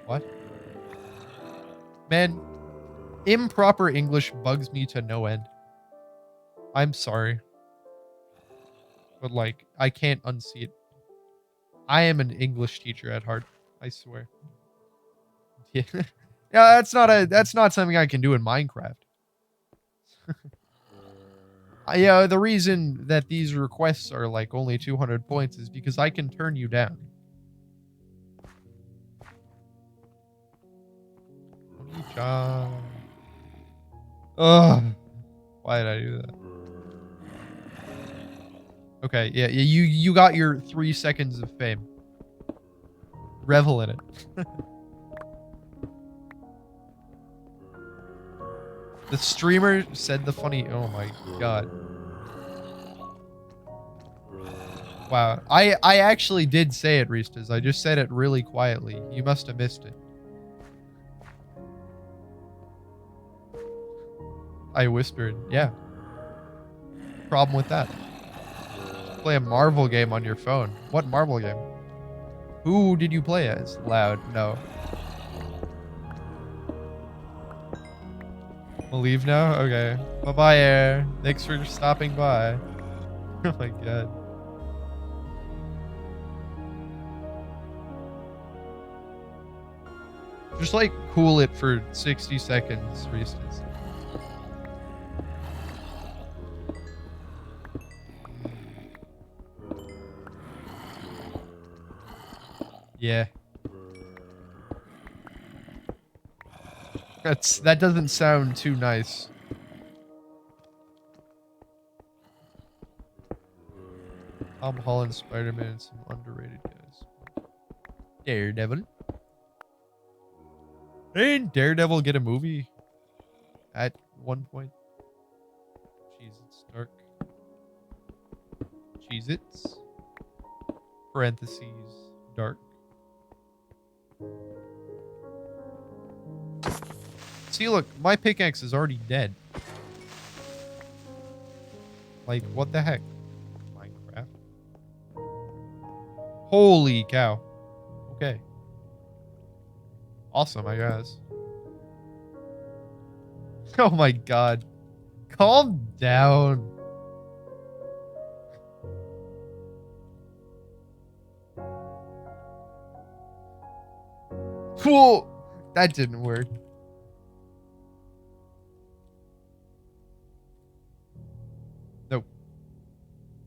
What? Man, improper English bugs me to no end. I'm sorry. But like, I can't unsee it. I am an English teacher at heart. I swear. Yeah, yeah, that's not something I can do in Minecraft. Yeah, the reason that these requests are like only 200 points is because I can turn you down. Ugh. Why did I do that? Okay, yeah, you got your 3 seconds of fame. Revel in it. The streamer said the funny... Oh my god. Wow. I actually did say it, Ristas. I just said it really quietly. You must have missed it. I whispered. Yeah. Problem with that? Play a Marvel game on your phone. What Marvel game? Who did you play as? Loud. No. We'll leave now? Okay. Bye-bye, Air. Thanks for stopping by. Oh my god. Just like cool it for 60 seconds, Reese's. Yeah. That doesn't sound too nice. Tom Holland, Spider-Man, and some underrated guys. Daredevil. Didn't Daredevil get a movie at one point? Cheez-Its dark. Cheez-Its. Parentheses dark. See, look, my pickaxe is already dead. Like, what the heck? Minecraft. Holy cow. Okay. Awesome, I guess. Oh my god. Calm down. Whoa! That didn't work. Nope.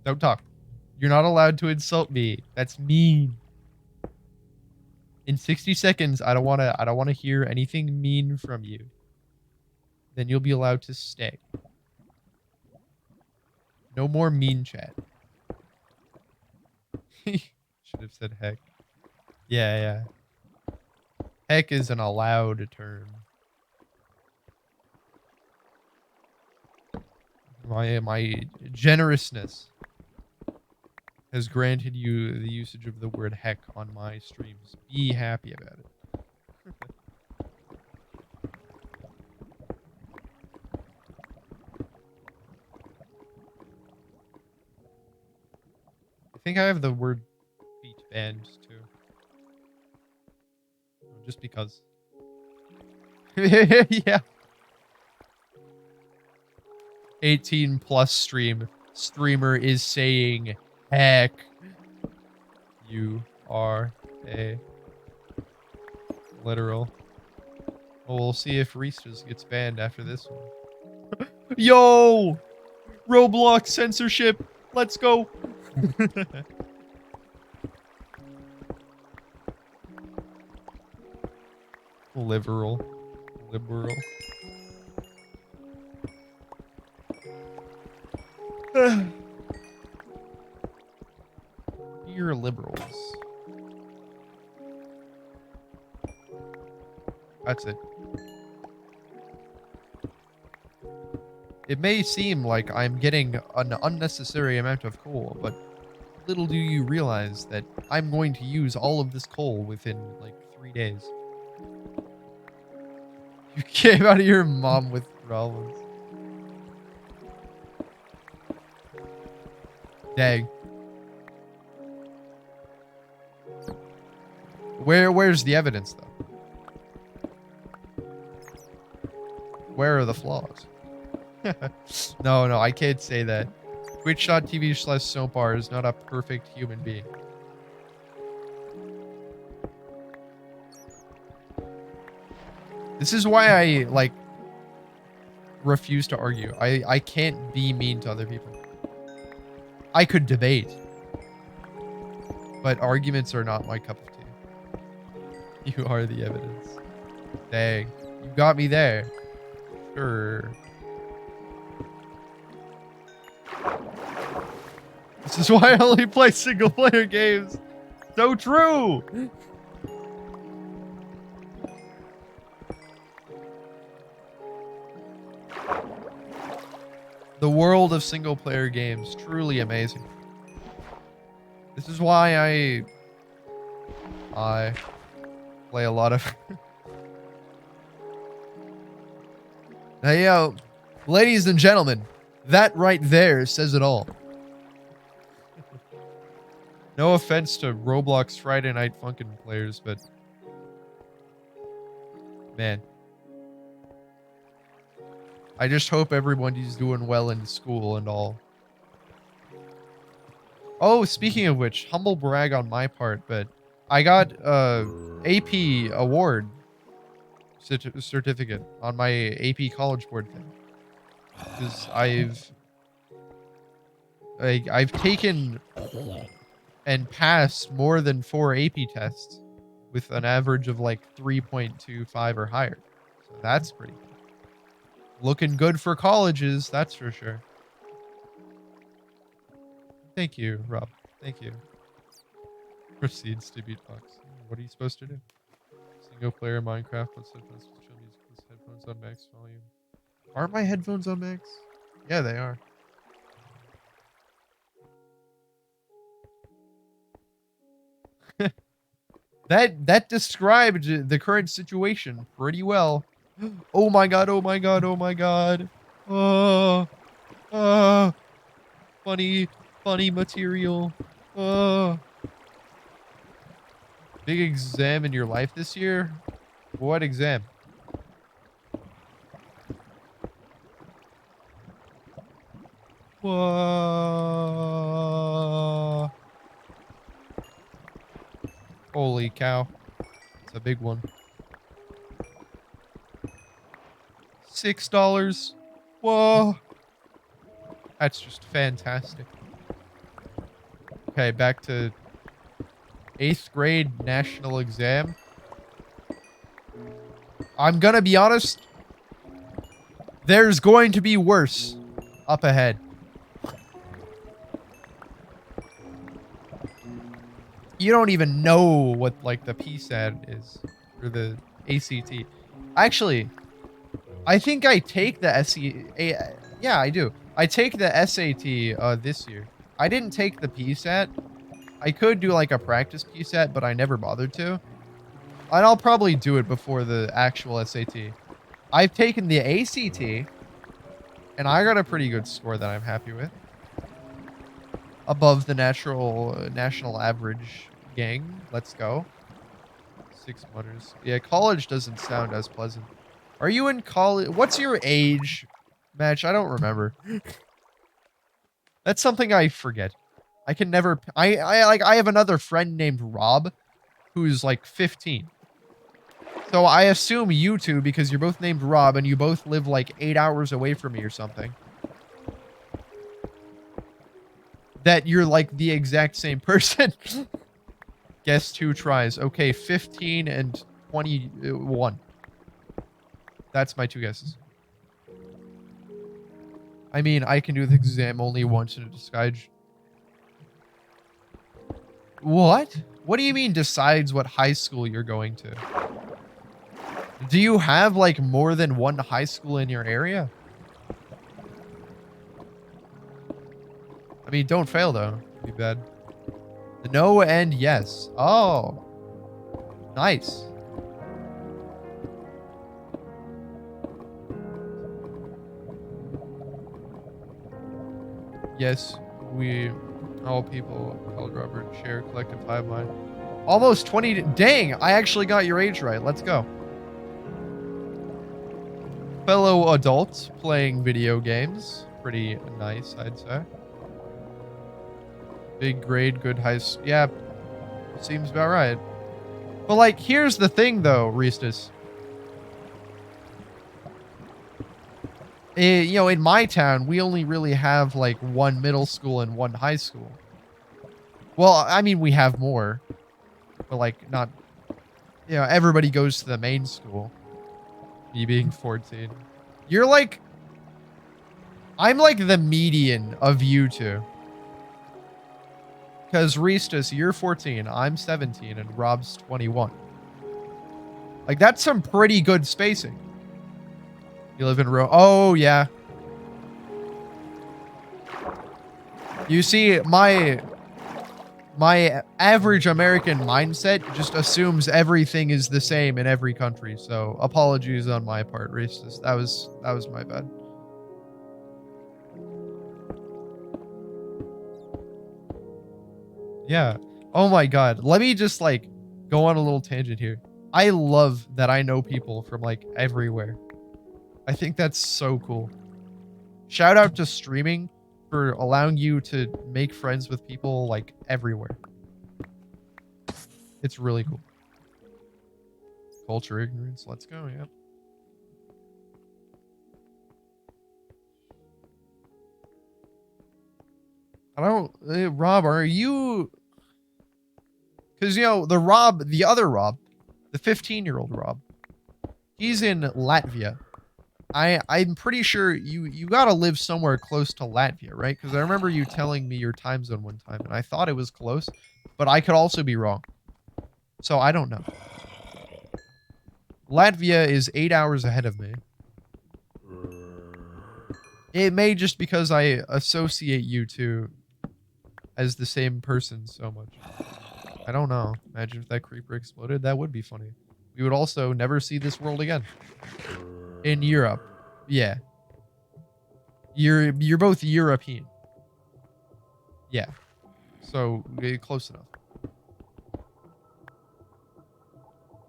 Don't talk. You're not allowed to insult me. That's mean. In 60 seconds, I don't wanna hear anything mean from you. Then you'll be allowed to stay. No more mean chat. Should have said heck. Yeah. Heck is an allowed term. My generousness has granted you the usage of the word heck on my streams. Be happy about it. I think I have the word feet banned too. Just because. Yeah. 18 plus streamer is saying heck. You are a literal. Well, we'll see if Reese's gets banned after this one. Yo! Roblox censorship. Let's go. Liberal. You're liberals. That's it. It may seem like I'm getting an unnecessary amount of coal, but little do you realize that I'm going to use all of this coal within like 3 days. You came out of your mom with problems. Dang. Where's the evidence though? Where are the flaws? No, I can't say that. Twitch.tv/Snowbar is not a perfect human being. This is why I, like, refuse to argue. I can't be mean to other people. I could debate. But arguments are not my cup of tea. You are the evidence. Dang. You got me there. Sure. This is why I only play single player games. So true. The world of single player games, truly amazing. This is why I play a lot of Now, yo, ladies and gentlemen, that right there says it all. No offense to Roblox Friday Night Funkin' players, but man, I just hope everybody's doing well in school and all. Oh, speaking of which, humble brag on my part, but I got a AP award certificate on my AP College Board thing. Because I've taken and passed more than 4 AP tests with an average of like 3.25 or higher. So that's pretty good. Looking good for colleges, that's for sure. Thank you, Rob. Thank you. Proceeds to beatbox. What are you supposed to do? Single player Minecraft. What's headphones? Show me these headphones on max volume. Aren't my headphones on max? Yeah, they are. That described the current situation pretty well. Oh my god, oh my god, oh my god. Funny material. Big exam in your life this year? What exam? Whoa. Holy cow. It's a big one. $6. Whoa. That's just fantastic. Okay, back to 8th grade national exam. I'm gonna be honest. There's going to be worse up ahead. You don't even know what, like, the PSAT is. Or the ACT. Actually, I think I take the yeah, I do. I take the SAT this year. I didn't take the PSAT. I could do like a practice PSAT, but I never bothered to. And I'll probably do it before the actual SAT. I've taken the ACT, and I got a pretty good score that I'm happy with. Above the national average gang. Let's go. 6 mutters. Yeah, college doesn't sound as pleasant. Are you in college? What's your age, Match? I don't remember. That's something I forget. I can never. I have another friend named Rob, who's like 15. So I assume you two, because you're both named Rob and you both live like 8 hours away from me or something, that you're like the exact same person. Guess 2 tries. Okay, 15 and 21. That's my 2 guesses. I mean, I can do the exam only once in a disguise. What? What do you mean decides what high school you're going to? Do you have like more than one high school in your area? I mean, don't fail though. It'd be bad. No and yes. Oh. Nice. Yes, we, all people called Robert, share collective hive mind. Almost 20. Dang, I actually got your age right. Let's go. Fellow adults playing video games. Pretty nice, I'd say. Big grade, good high school. Yeah, seems about right. But like, here's the thing though, Reestus. You know, in my town, we only really have like 1 middle school and 1 high school. Well, I mean, we have more, but like not, you know, everybody goes to the main school. Me being 14. You're like, I'm like the median of you two. Because Reestus, you're 14, I'm 17, and Rob's 21. Like, that's some pretty good spacing. You live in Rome. Oh, yeah. You see, my average American mindset just assumes everything is the same in every country. So apologies on my part, Reestus. That was my bad. Yeah. Oh my god. Let me just like go on a little tangent here. I love that I know people from like everywhere. I think that's so cool. Shout out to streaming for allowing you to make friends with people like everywhere. It's really cool. Culture ignorance. Let's go, yeah. I don't... Rob, are you... Because, you know, the other Rob, the 15-year-old Rob, he's in Latvia. I'm pretty sure you gotta live somewhere close to Latvia, right? Because I remember you telling me your time zone one time, and I thought it was close, but I could also be wrong. So I don't know. Latvia is 8 hours ahead of me. It may just because I associate you two as the same person so much. I don't know. Imagine if that creeper exploded. That would be funny. We would also never see this world again. In Europe. Yeah. You're both European. Yeah. So, close enough.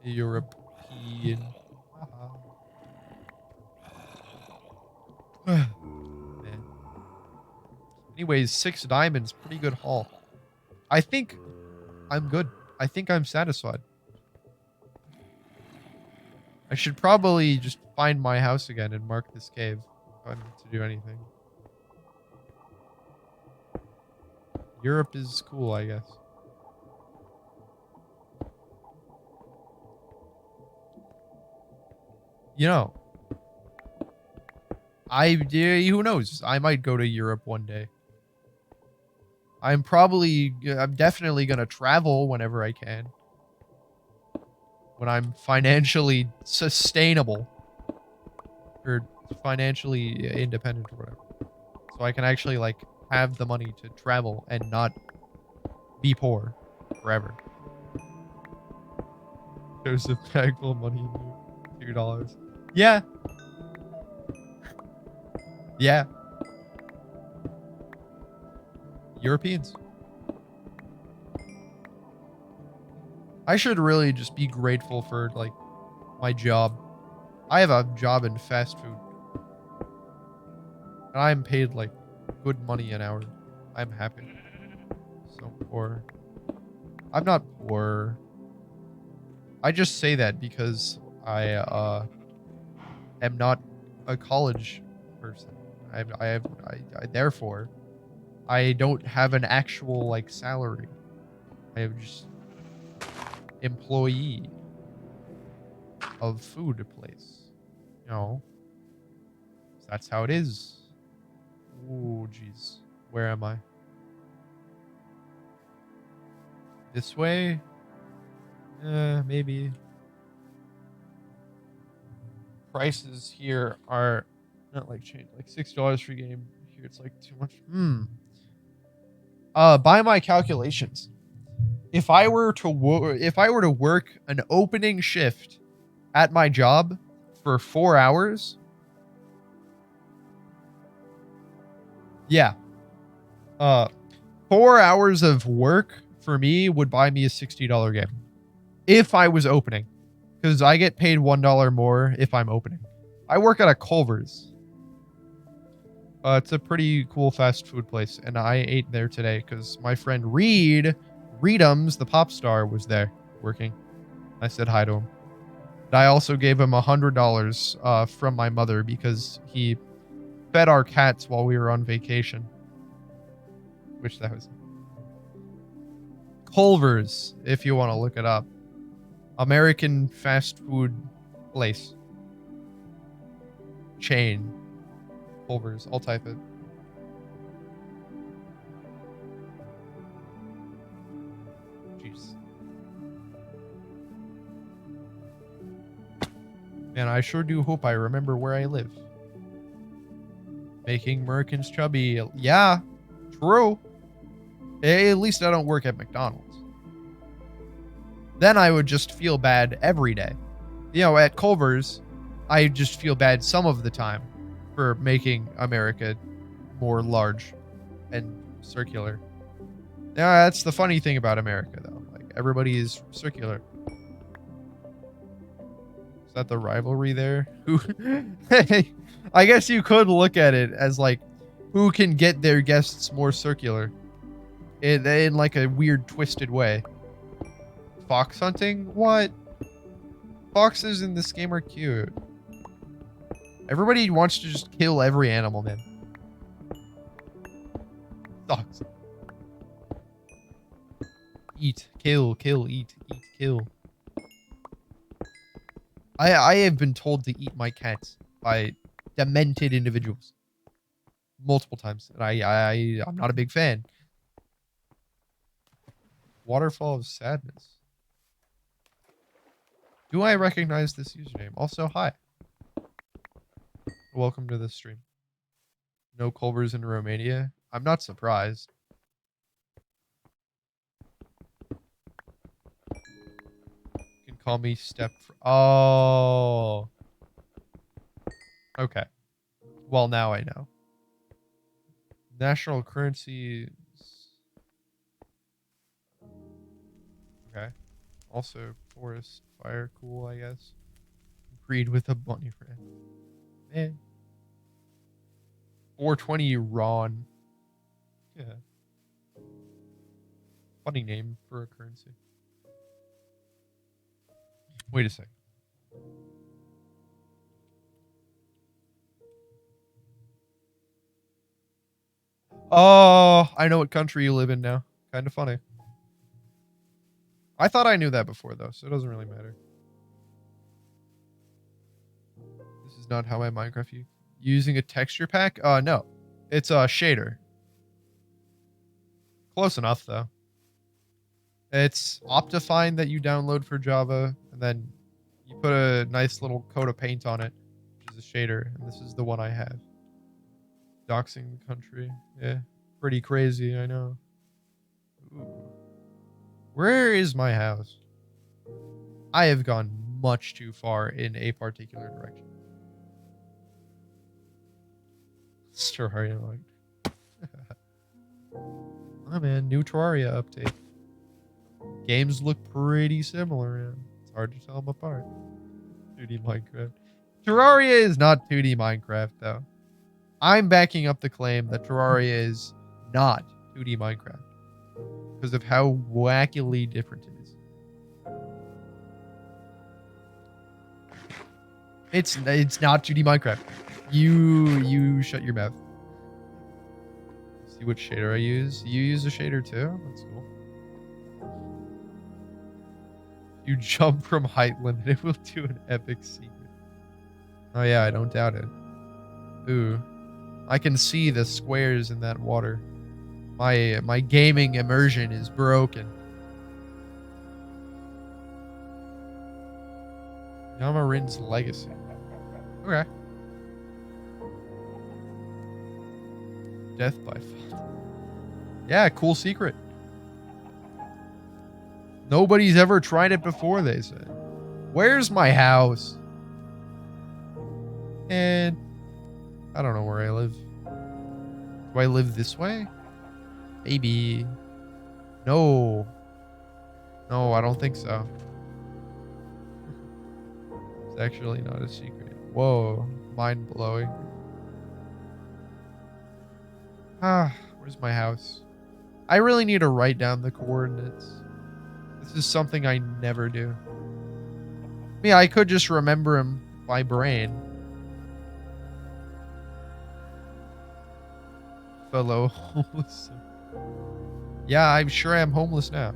European. Man. Anyways, 6 diamonds. Pretty good haul. I think I'm good. I think I'm satisfied. I should probably just find my house again and mark this cave if I'm to do anything. Europe is cool, I guess. You know, who knows? I might go to Europe one day. I'm definitely gonna travel whenever I can. When I'm financially sustainable. Or financially independent or whatever. So I can actually, like, have the money to travel and not be poor forever. There's a bag full of money in $2. Yeah. Yeah. Europeans. I should really just be grateful for, like, my job. I have a job in fast food. And I'm paid, like, good money an hour. I'm happy. So poor. I'm not poor. I just say that because I am not a college person. Therefore, I don't have an actual, like, salary. I am just employee of food place. You know, that's how it is. Ooh, jeez. Where am I? This way? Maybe. Prices here are not like change, like $6 for game. Here it's like too much. By my calculations, if I were to work an opening shift at my job for 4 hours, yeah, 4 hours of work for me would buy me a $60 game if I was opening, because I get paid $1 more if I'm opening. I work at a Culver's. It's a pretty cool fast food place, and I ate there today because my friend Reedums, the pop star, was there working. I said hi to him. And I also gave him $100 from my mother because he fed our cats while we were on vacation. Which that was Culver's, if you want to look it up. American fast food place. Chain. Culver's. I'll type it. Jeez. Man, I sure do hope I remember where I live. Making Americans chubby. Yeah, true. At least I don't work at McDonald's. Then I would just feel bad every day. You know, at Culver's, I just feel bad some of the time for making America more large and circular. Yeah, that's the funny thing about America, though. Like, everybody is circular. Is that the rivalry there? Who? I guess you could look at it as, like, who can get their guests more circular in like a weird, twisted way. Fox hunting? What? Foxes in this game are cute. Everybody wants to just kill every animal, man. Sucks. Eat, kill, eat, kill. I have been told to eat my cats by demented individuals multiple times, and I'm not a big fan. Waterfall of Sadness. Do I recognize this username? Also, hi. Welcome to the stream. No Culver's in Romania? I'm not surprised. You can call me Oh. Okay. Well, now I know. National currency. Okay. Also, forest fire, cool, I guess. Breed with a bunny friend. Man. 420 Ron. Yeah. Funny name for a currency. Wait a second. Oh, I know what country you live in now. Kind of funny. I thought I knew that before, though, so it doesn't really matter. This is not how I Minecraft you. Using a texture pack? No. It's a shader. Close enough, though. It's Optifine that you download for Java, and then you put a nice little coat of paint on it, which is a shader, and this is the one I have. Doxing the country. Yeah. Pretty crazy, I know. Ooh. Where is my house? I have gone much too far in a particular direction. Terraria like. Oh man, new Terraria update. Games look pretty similar. Yeah. It's hard to tell them apart. 2D Minecraft. Terraria is not 2D Minecraft though. I'm backing up the claim that Terraria is not 2D Minecraft because of how wackily different it is. It's not 2D Minecraft. You shut your mouth. See what shader I use? You use a shader too? That's cool. You jump from height limit, it will do an epic secret. Oh yeah, I don't doubt it. Ooh. I can see the squares in that water. My gaming immersion is broken. Yamarin's Legacy. Okay. Death by fault. Yeah, cool secret. Nobody's ever tried it before, they said. Where's my house? And I don't know where I live. Do I live this way? Maybe. No. No, I don't think so. It's actually not a secret. Whoa. Mind blowing. Ah, where's my house? I really need to write down the coordinates. This is something I never do. I mean, I could just remember them by brain. Fellow homeless. Yeah, I'm sure I'm homeless now.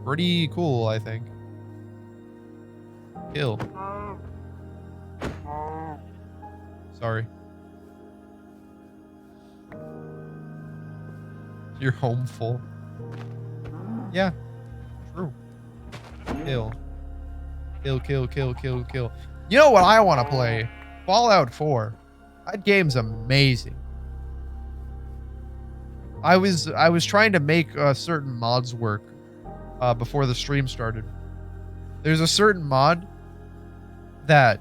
Pretty cool, I think. Kill. Sorry. You're home full. Yeah. True. Kill. Kill, kill, kill, kill, kill. You know what I want to play? Fallout 4. That game's amazing. I was trying to make certain mods work before the stream started. There's a certain mod that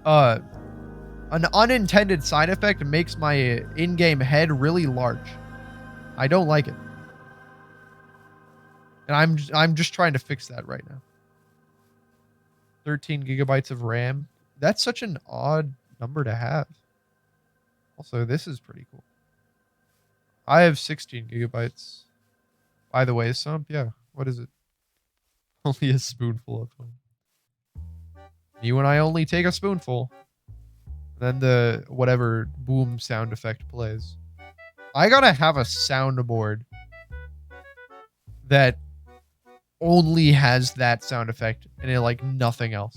an unintended side effect makes my in-game head really large. I don't like it. And I'm just trying to fix that right now. 13 gigabytes of RAM. That's such an odd number to have. Also, this is pretty cool. I have 16 gigabytes. By the way, Sump, yeah. What is it? Only a spoonful of them. You and I only take a spoonful. Then the whatever boom sound effect plays. I gotta have a soundboard that only has that sound effect and it like nothing else.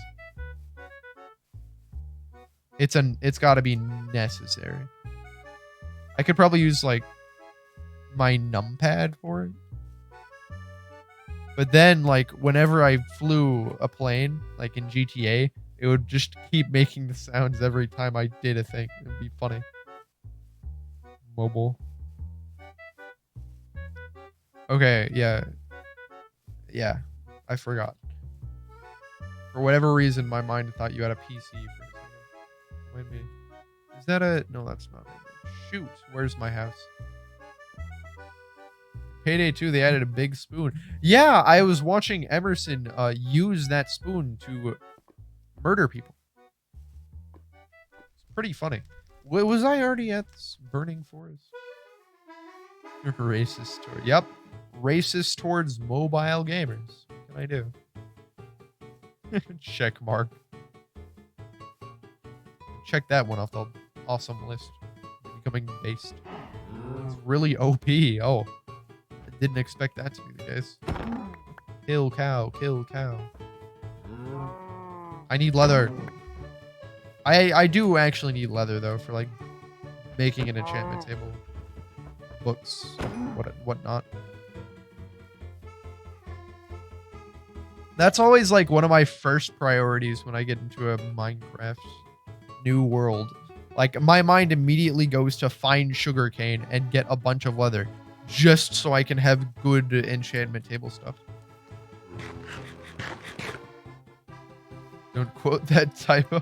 It's gotta be necessary. I could probably use like my numpad for it. But then like whenever I flew a plane, like in GTA, it would just keep making the sounds every time I did a thing. It would be funny. Mobile. Okay, yeah. Yeah, I forgot. For whatever reason, my mind thought you had a PC for a second. Might be. Is that a... No, that's not it. Shoot, where's my house? Payday 2, they added a big spoon. Yeah, I was watching Emerson use that spoon to murder people. It's pretty funny. Was I already at this burning forest? Racist toward... Yep. Racist towards mobile gamers. What can I do? Check mark. Check that one off the awesome list. Becoming based. It's really OP. Oh, I didn't expect that to be the case. Kill cow, kill cow. I need leather. I do actually need leather though for like making an enchantment table, books, whatnot. That's always like one of my first priorities when I get into a Minecraft new world. Like my mind immediately goes to find sugarcane and get a bunch of leather just so I can have good enchantment table stuff. Don't quote that typo.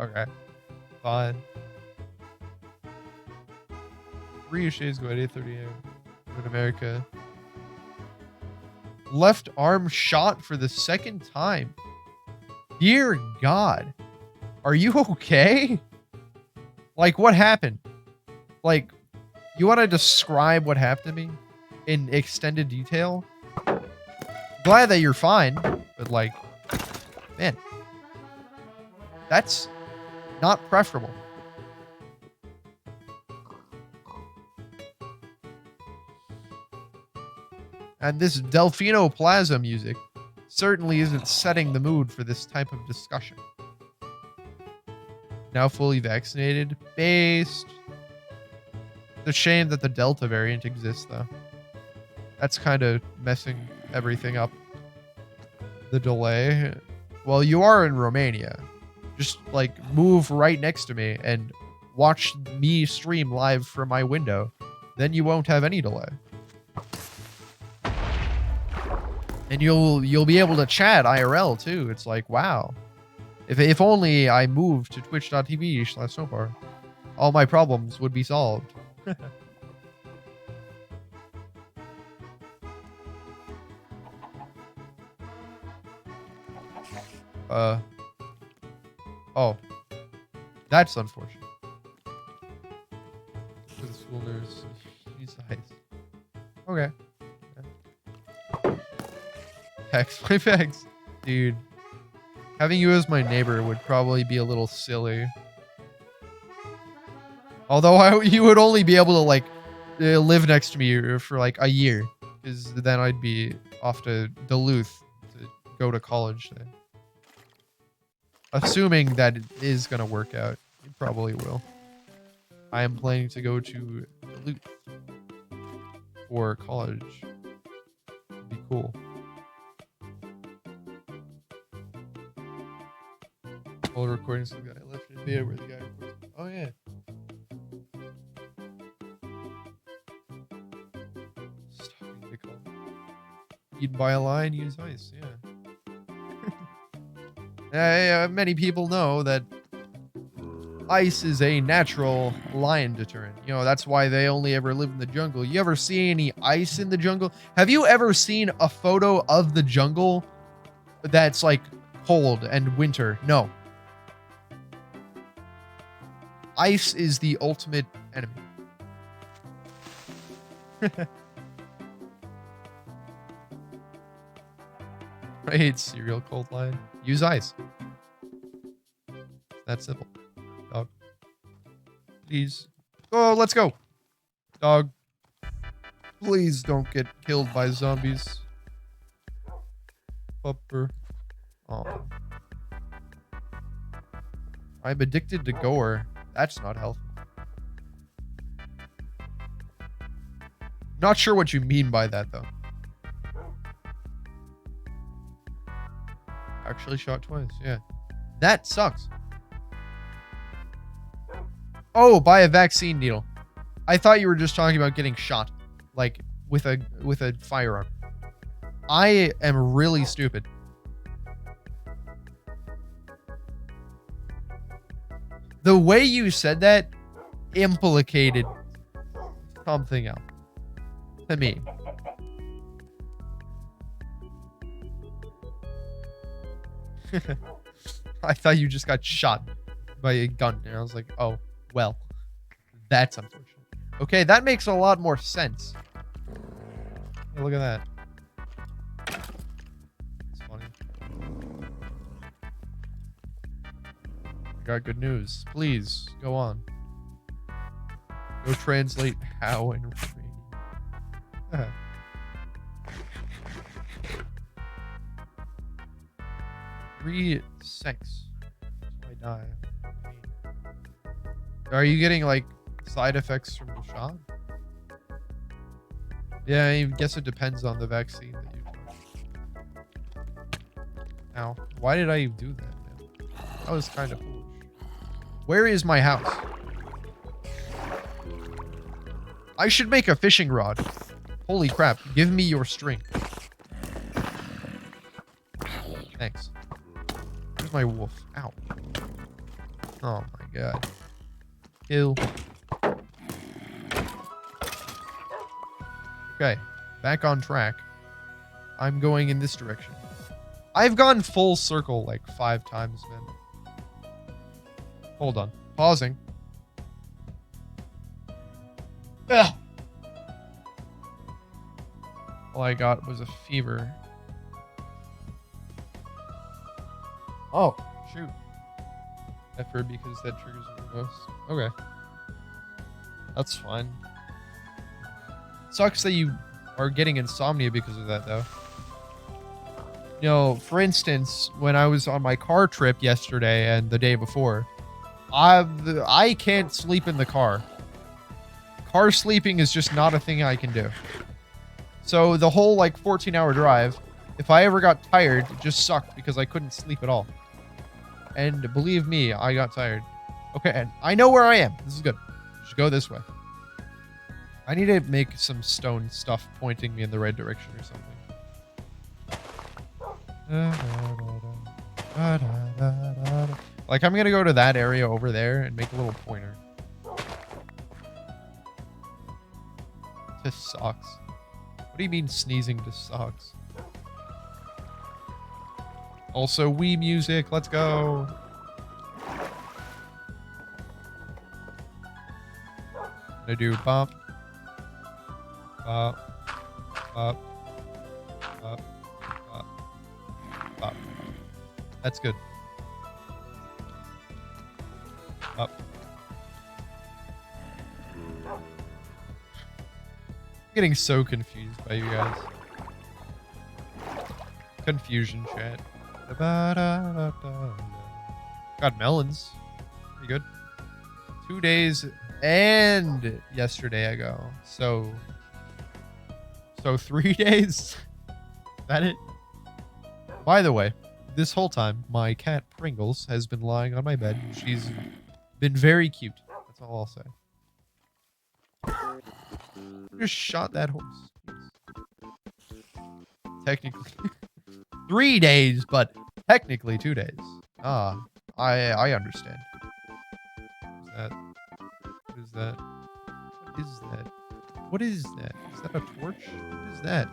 Okay, fine. 3 shades go at 8:30 a.m. in America. Left arm shot for the second time. Dear God. Are you okay? Like, what happened? Like, you want to describe what happened to me in extended detail? Glad that you're fine, but like, man, that's not preferable. And this Delfino Plaza music certainly isn't setting the mood for this type of discussion. Now fully vaccinated. Based. It's a shame that the Delta variant exists, though. That's kind of messing everything up. The delay. Well, you are in Romania. Just, like, move right next to me and watch me stream live from my window. Then you won't have any delay. And you'll be able to chat IRL too. It's like, wow. If only I moved to twitch.tv/snowbar, all my problems would be solved. Oh. That's unfortunate. For the school nurse. She's nice. Okay. Hex my fags. Dude. Having you as my neighbor would probably be a little silly. Although you would only be able to, like, live next to me for, like, a year. Because then I'd be off to Duluth to go to college then. Assuming that it is going to work out. It probably will. I am planning to go to Duluth for college. It'd be cool. All recordings of the guy left in the video where the guy records. Oh yeah. Starting to come. Eaten by a lion, use ice, yeah. Many people know that ice is a natural lion deterrent. You know, that's why they only ever live in the jungle. You ever see any ice in the jungle? Have you ever seen a photo of the jungle that's like cold and winter? No. Ice is the ultimate enemy. I hate cereal cold line. Use ice. That's simple. Dog. Please. Oh, let's go. Dog. Please don't get killed by zombies. Pupper. Oh. I'm addicted to gore. That's not healthy. Not sure what you mean by that, though. Actually shot twice, yeah. That sucks. Oh, buy a vaccine needle. I thought you were just talking about getting shot. Like, with a firearm. I am really stupid. The way you said that implicated something else to me. I thought you just got shot by a gun, and I was like, oh, well, that's unfortunate. Okay, that makes a lot more sense. Hey, look at that. It's funny. I got good news. Please, go on. Go translate how in Romanian. Three sex. I die. Are you getting like side effects from the shot? Yeah, I guess it depends on the vaccine that you took. Ow. Why did I do that, man? That was kind of foolish. Where is my house? I should make a fishing rod. Holy crap. Give me your string. Thanks. Where's my wolf? Ow. Oh my god. Kill. Okay. Back on track. I'm going in this direction. I've gone full circle like 5 times, man. Hold on. Pausing. Ugh. All I got was a fever. Oh, shoot. Effort because that triggers the most. Okay. That's fine. Sucks that you are getting insomnia because of that, though. You know, for instance, when I was on my car trip yesterday and the day before, I can't sleep in the car. Car sleeping is just not a thing I can do. So the whole like 14-hour drive, if I ever got tired, it just sucked because I couldn't sleep at all. And believe me, I got tired. Okay, and I know where I am. This is good. I should go this way. I need to make some stone stuff pointing me in the right direction or something. Like, I'm gonna go to that area over there and make a little pointer. This sucks. What do you mean sneezing just sucks? Also, Wii music. Let's go. I'm gonna do bump. Bop. Bop. Bop. Bop. Bop. That's good. Up. I'm getting so confused by you guys. Confusion chat. Got melons. Pretty good. 2 days and yesterday ago. So 3 days? Is that it? By the way, this whole time, my cat Pringles has been lying on my bed. She's been very cute. That's all I'll say. Just shot that horse. Technically 3 days, but technically 2 days. Ah, I understand. What is that? What is that? What is that? Is that a torch? What is that?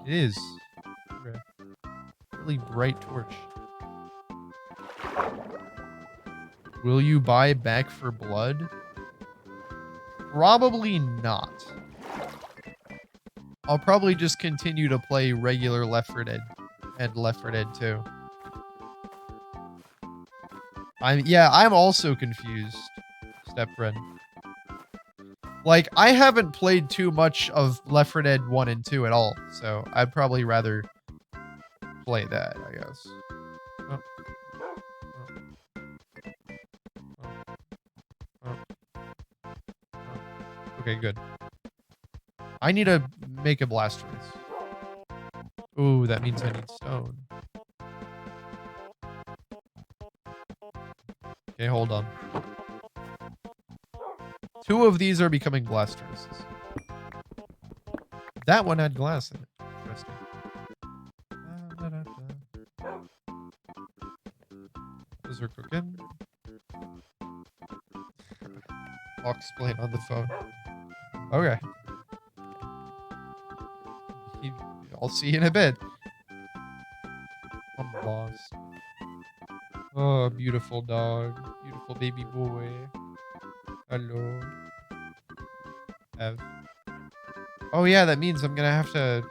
It is. Okay. Really bright torch. Will you buy Back 4 Blood? Probably not. I'll probably just continue to play regular Left 4 Dead and Left 4 Dead 2. I'm also confused, Stepfriend. Like, I haven't played too much of Left 4 Dead 1 and 2 at all, so I'd probably rather play that, I guess. Oh. Okay, good. I need to make a blast furnace. Ooh, that means I need stone. Okay, hold on. 2 of these are becoming blast furnaces. That one had glass in it. Interesting. Those are cooking. I'll explain on the phone. Okay. I'll see you in a bit. I'm lost. Oh, beautiful dog. Beautiful baby boy. Hello. Oh yeah, that means I'm gonna have to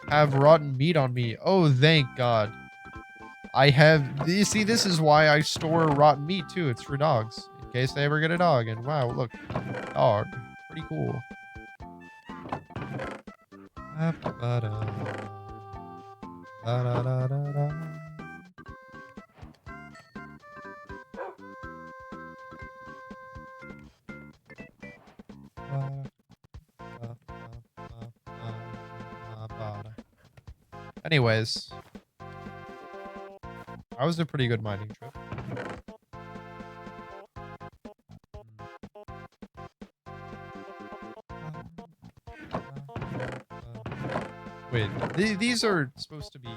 have rotten meat on me. Oh, thank God. You see, this is why I store rotten meat too. It's for dogs. in case they ever get a dog. And wow, look, dog, pretty cool. Anyways, that was a pretty good mining trip. Wait, these are supposed to be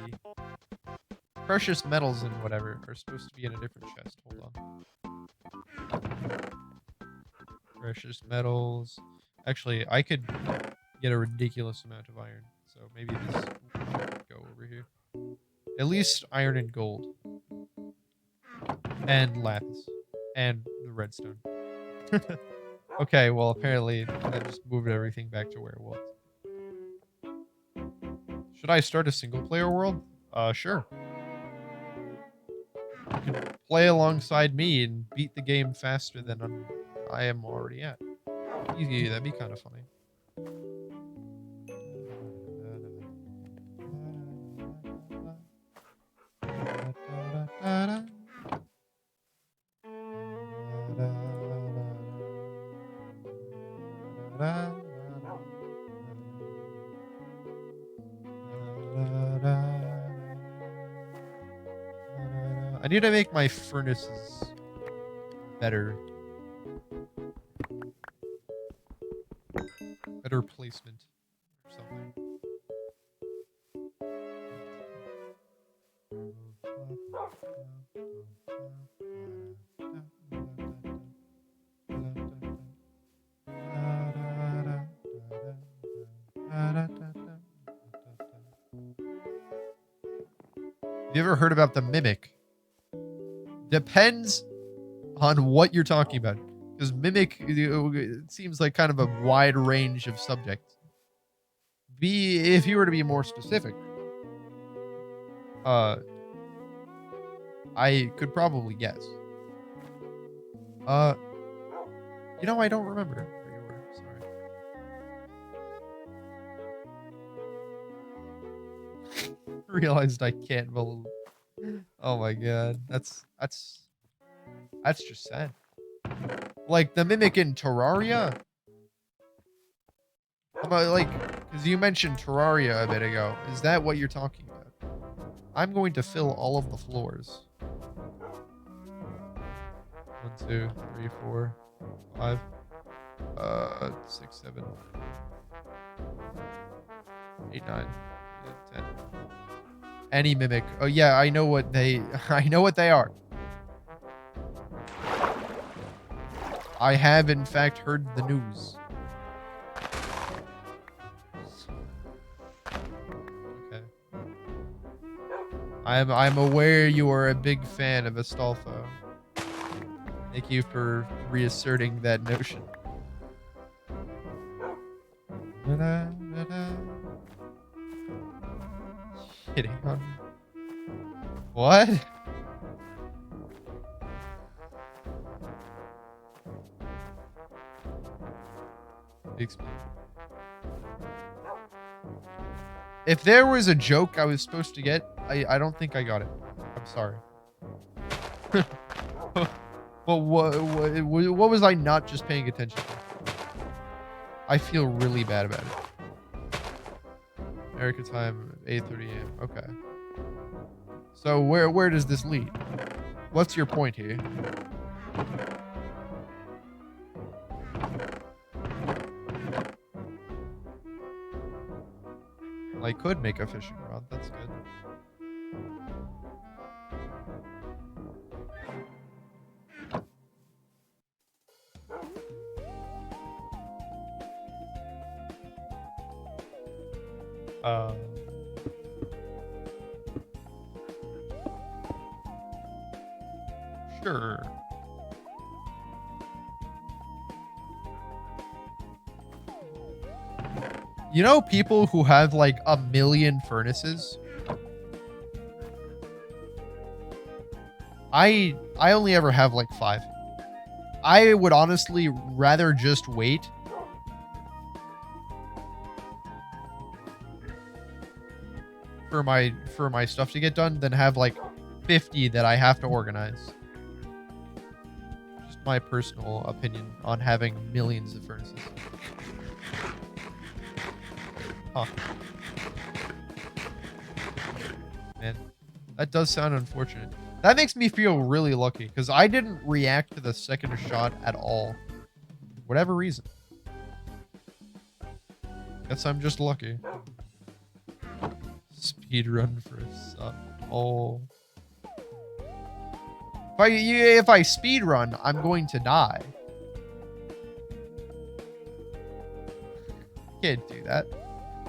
precious metals and whatever are supposed to be in a different chest. Hold on. Precious metals. Actually, I could get a ridiculous amount of iron. So maybe this should go over here. At least iron and gold. And lapis. And the redstone. Okay, well, apparently I just moved everything back to where it was. Should I start a single player world? Sure. You can play alongside me and beat the game faster than I am already at. Easy, that'd be kind of funny. I need to make my furnaces better. Better placement or something. Have you ever heard about the Mimic? Depends on what you're talking about. Because Mimic, it seems like kind of a wide range of subjects. If you were to be more specific, I could probably guess. You know, I don't remember where you were. Sorry. Realized I can't believe. Oh my god, that's just sad. Like the Mimic in Terraria. Like, because you mentioned Terraria a bit ago. Is that what you're talking about? I'm going to fill all of the floors. 1, 2, 3, 4, 5, 6, 7, 8, 9, 10. Any Mimic. Oh yeah, I know what they are. I have in fact heard the news. Okay. I'm aware you are a big fan of Astolfo. Thank you for reasserting that notion. Hitting on me. What? Explain. If there was a joke I was supposed to get, I don't think I got it. I'm sorry. But what was I not just paying attention to? I feel really bad about it. America time, 8:30 a.m. Okay. So where does this lead? What's your point here? I could make a fishing rod. That's good. Sure. You know people who have like 1,000,000 furnaces? I only ever have like 5. I would honestly rather just wait for my stuff to get done than have like 50 that I have to organize. Just my personal opinion on having millions of furnaces. Huh. Man, that does sound unfortunate. That makes me feel really lucky because I didn't react to the second shot at all. For whatever reason. Guess I'm just lucky. Speed run for a sub. Oh. If I speed run, I'm going to die. Can't do that.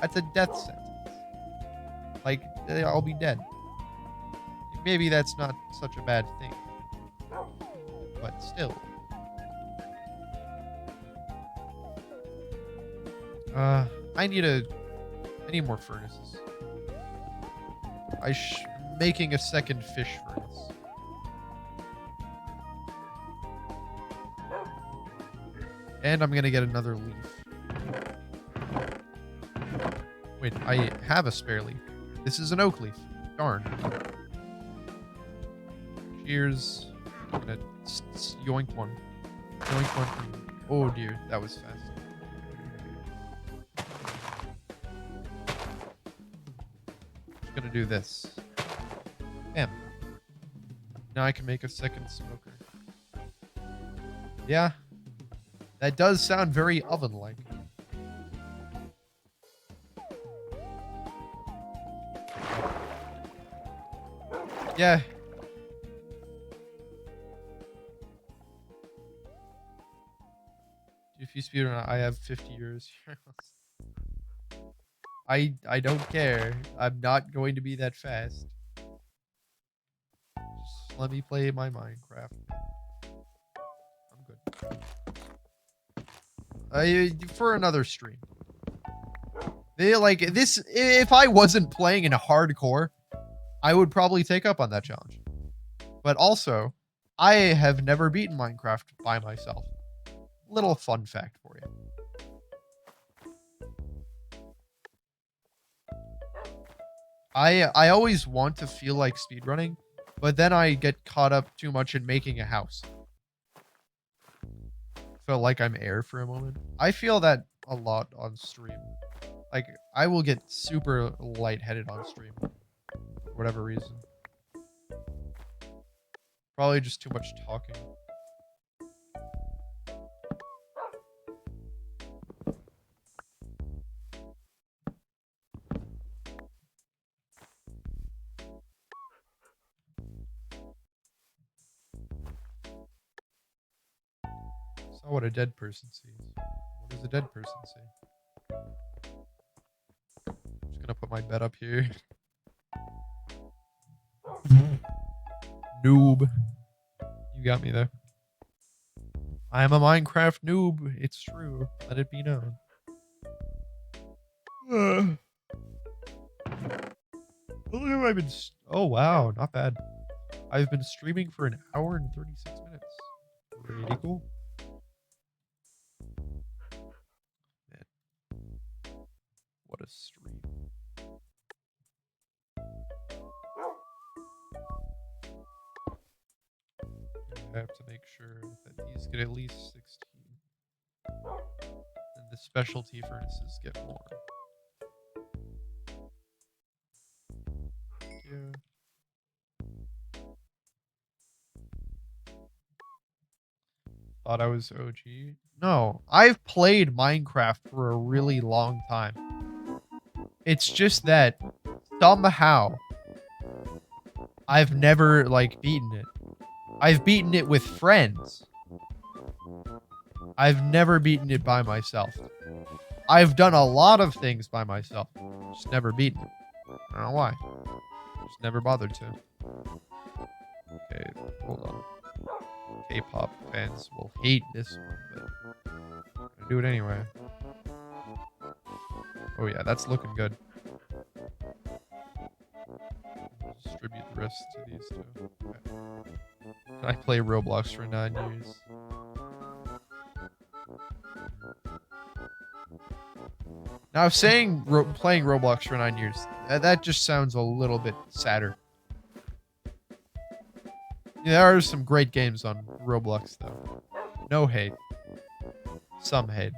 That's a death sentence. Like, I'll be dead. Maybe that's not such a bad thing. But still. I need more furnaces. Making a second fish furnace. And I'm gonna get another leaf. Wait, I have a spare leaf. This is an oak leaf. Darn. Cheers. I'm gonna yoink one. Yoink one. Oh dear, that was fast. Just gonna do this. Bam. Now I can make a second smoker. Yeah. That does sound very oven-like. Yeah. If you speedrun, I have 50 years. I don't care. I'm not going to be that fast. Just let me play my Minecraft. I'm good. For another stream. Like this, if I wasn't playing in a hardcore, I would probably take up on that challenge. But also, I have never beaten Minecraft by myself. Little fun fact for you. I always want to feel like speedrunning, but then I get caught up too much in making a house. Felt like I'm air for a moment. I feel that a lot on stream. Like, I will get super lightheaded on stream. For whatever reason. Probably just too much talking. Saw what a dead person sees. What does a dead person see? Just gonna put my bed up here. Noob. You got me there. I am a Minecraft noob. It's true. Let it be known. How long have I been? Oh wow, not bad. I've been streaming for an hour and 36 minutes. Pretty cool. Man. What a stream. I have to make sure that these get at least 16. And the specialty furnaces get more. Yeah. Thought I was OG. No, I've played Minecraft for a really long time. It's just that somehow I've never like beaten it. I've beaten it with friends. I've never beaten it by myself. I've done a lot of things by myself. Just never beaten it. I don't know why. Just never bothered to. Okay, hold on. K-pop fans will hate this one, but I do it anyway. Oh yeah, that's looking good. Distribute the rest to these two. Okay. I play Roblox for 9 years. Now, if saying playing Roblox for 9 years, that just sounds a little bit sadder. Yeah, there are some great games on Roblox, though. No hate. Some hate.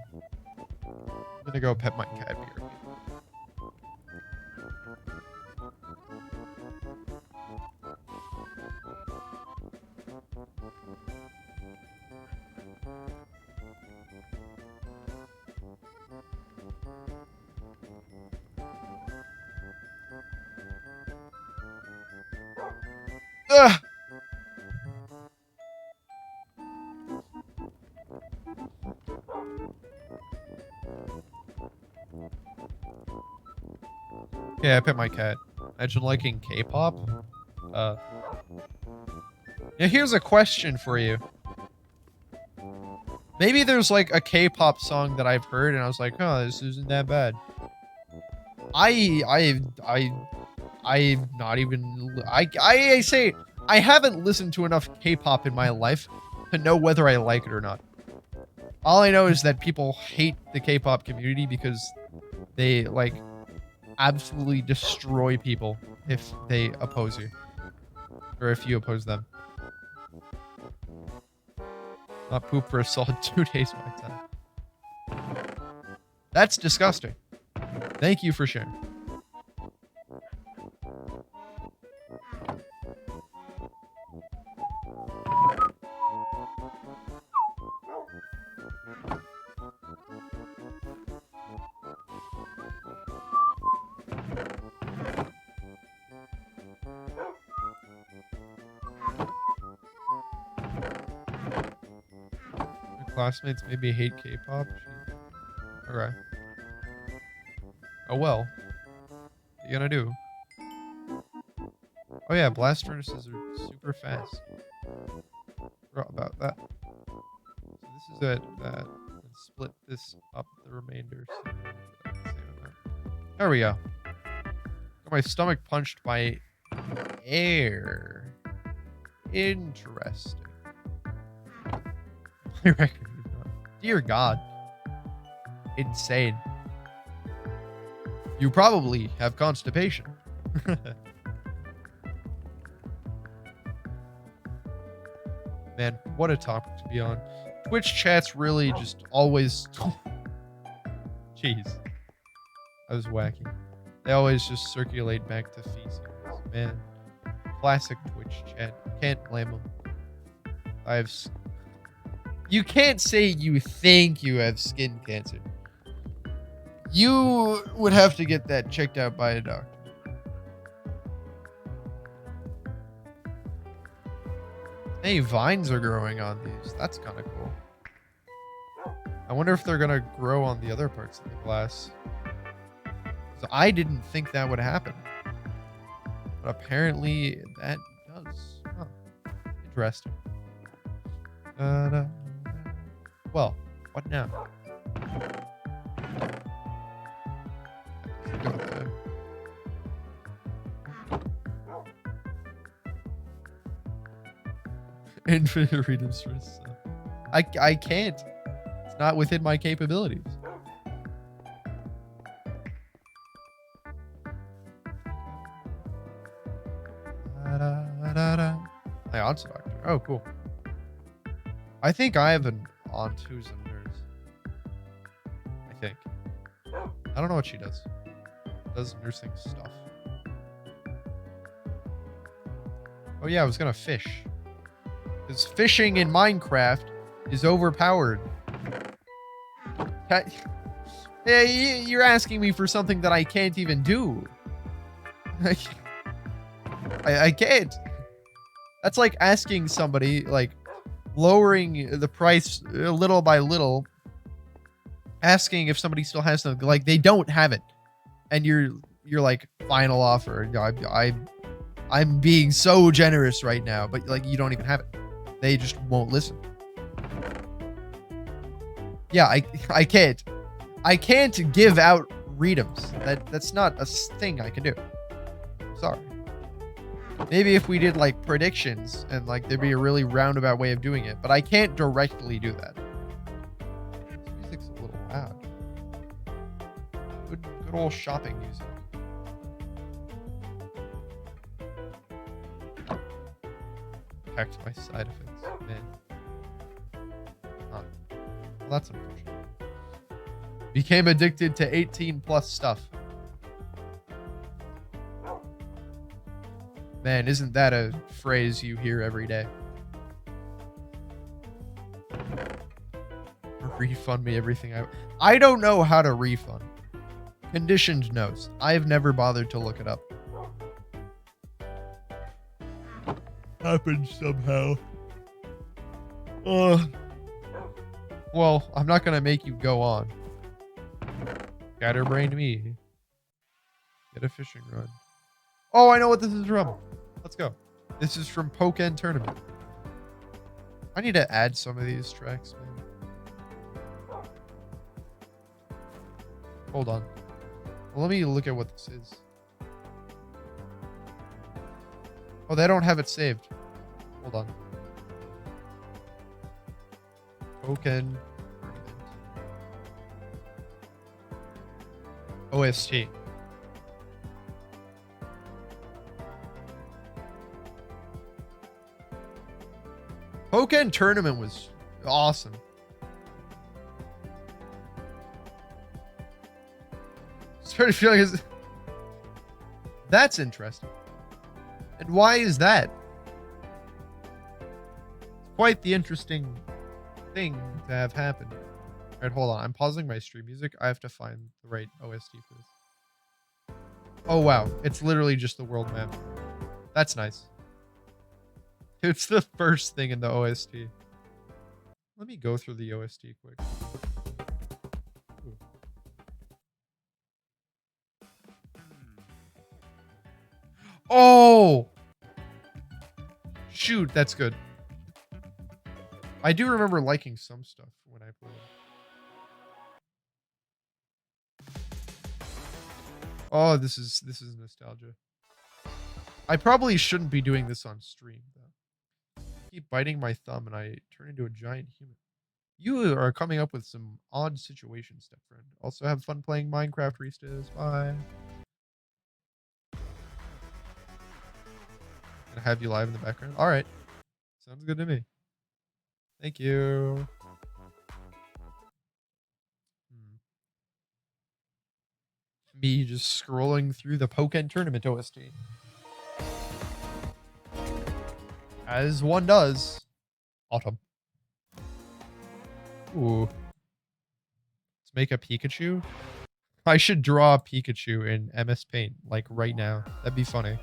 I'm gonna go pet my cat here. Ugh! Yeah, I pet my cat. Imagine liking K-pop. Yeah, here's a question for you. Maybe there's like a K-pop song that I've heard and I was like, oh, this isn't that bad. I'm not even, I say, I haven't listened to enough K-pop in my life to know whether I like it or not. All I know is that people hate the K-pop community because they, like, absolutely destroy people if they oppose you. Or if you oppose them. Not poop for a solid 2 days by time. That's disgusting. Thank you for sharing. Classmates maybe hate K-pop. Okay. Oh well. What are you gonna do? Oh yeah, blast furnaces are super fast. Forgot about that. So this is it. That. Let's split this up the remainder. So there we go. Got my stomach punched by air. Interesting. My record. Dear God. Insane. You probably have constipation. Man, what a topic to be on. Twitch chat's really just always... Jeez. I was wacky. They always just circulate back to feces. Man. Classic Twitch chat. Can't blame them. You can't say you think you have skin cancer. You would have to get that checked out by a doctor. Hey, vines are growing on these. That's kind of cool. I wonder if they're going to grow on the other parts of the glass. So I didn't think that would happen. But apparently that does. Huh. Interesting. Well, what now? Infinite freedom stress. I can't. It's not within my capabilities. My aunt's a doctor. Oh, cool. I think I have an aunt who's a nurse. I think. I don't know what she does. Does nursing stuff. Oh yeah, I was gonna fish. Because fishing in Minecraft is overpowered. Yeah, you're asking me for something that I can't even do. I can't. That's like asking somebody, like, lowering the price little by little, asking if somebody still has something. Like, they don't have it. And you're like, final offer. I'm being so generous right now, but like, you don't even have it. They just won't listen. Yeah, I can't. I can't give out readums. That's not a thing I can do. Sorry. Maybe if we did like predictions and like there'd be a really roundabout way of doing it, but I can't directly do that. This music's a little loud. Capital Shopping Museum. Protect my side effects. Man. Huh. Well, that's unfortunate. Became addicted to 18 plus stuff. Man, isn't that a phrase you hear every day? Refund me everything I don't know how to refund. Conditioned notes. I've never bothered to look it up. Happened somehow. Well, I'm not gonna make you go on. Scatterbrained me. Get a fishing rod. Oh, I know what this is from. Let's go. This is from Pokken Tournament. I need to add some of these tracks, man. Hold on. Well, let me look at what this is. Oh, they don't have it saved. Hold on. Pokken Tournament. OST. Pokken Tournament was awesome. Started feeling that's interesting. And why is that? It's quite the interesting thing to have happened. All right, hold on. I'm pausing my stream music. I have to find the right OST for this. Oh, wow. It's literally just the world map. That's nice. It's the first thing in the OST. Let me go through the OST quick. Ooh. Oh! Shoot, that's good. I do remember liking some stuff when I played. Oh, this is nostalgia. I probably shouldn't be doing this on stream though. Keep biting my thumb and I turn into a giant human. You are coming up with some odd situations, step friend. Also have fun playing Minecraft, Restas. Bye. Gonna have you live in the background. All right. Sounds good to me. Thank you. Me just scrolling through the Pokken Tournament OST. As one does. Autumn. Ooh. Let's make a Pikachu. I should draw a Pikachu in MS Paint, like right now. That'd be funny.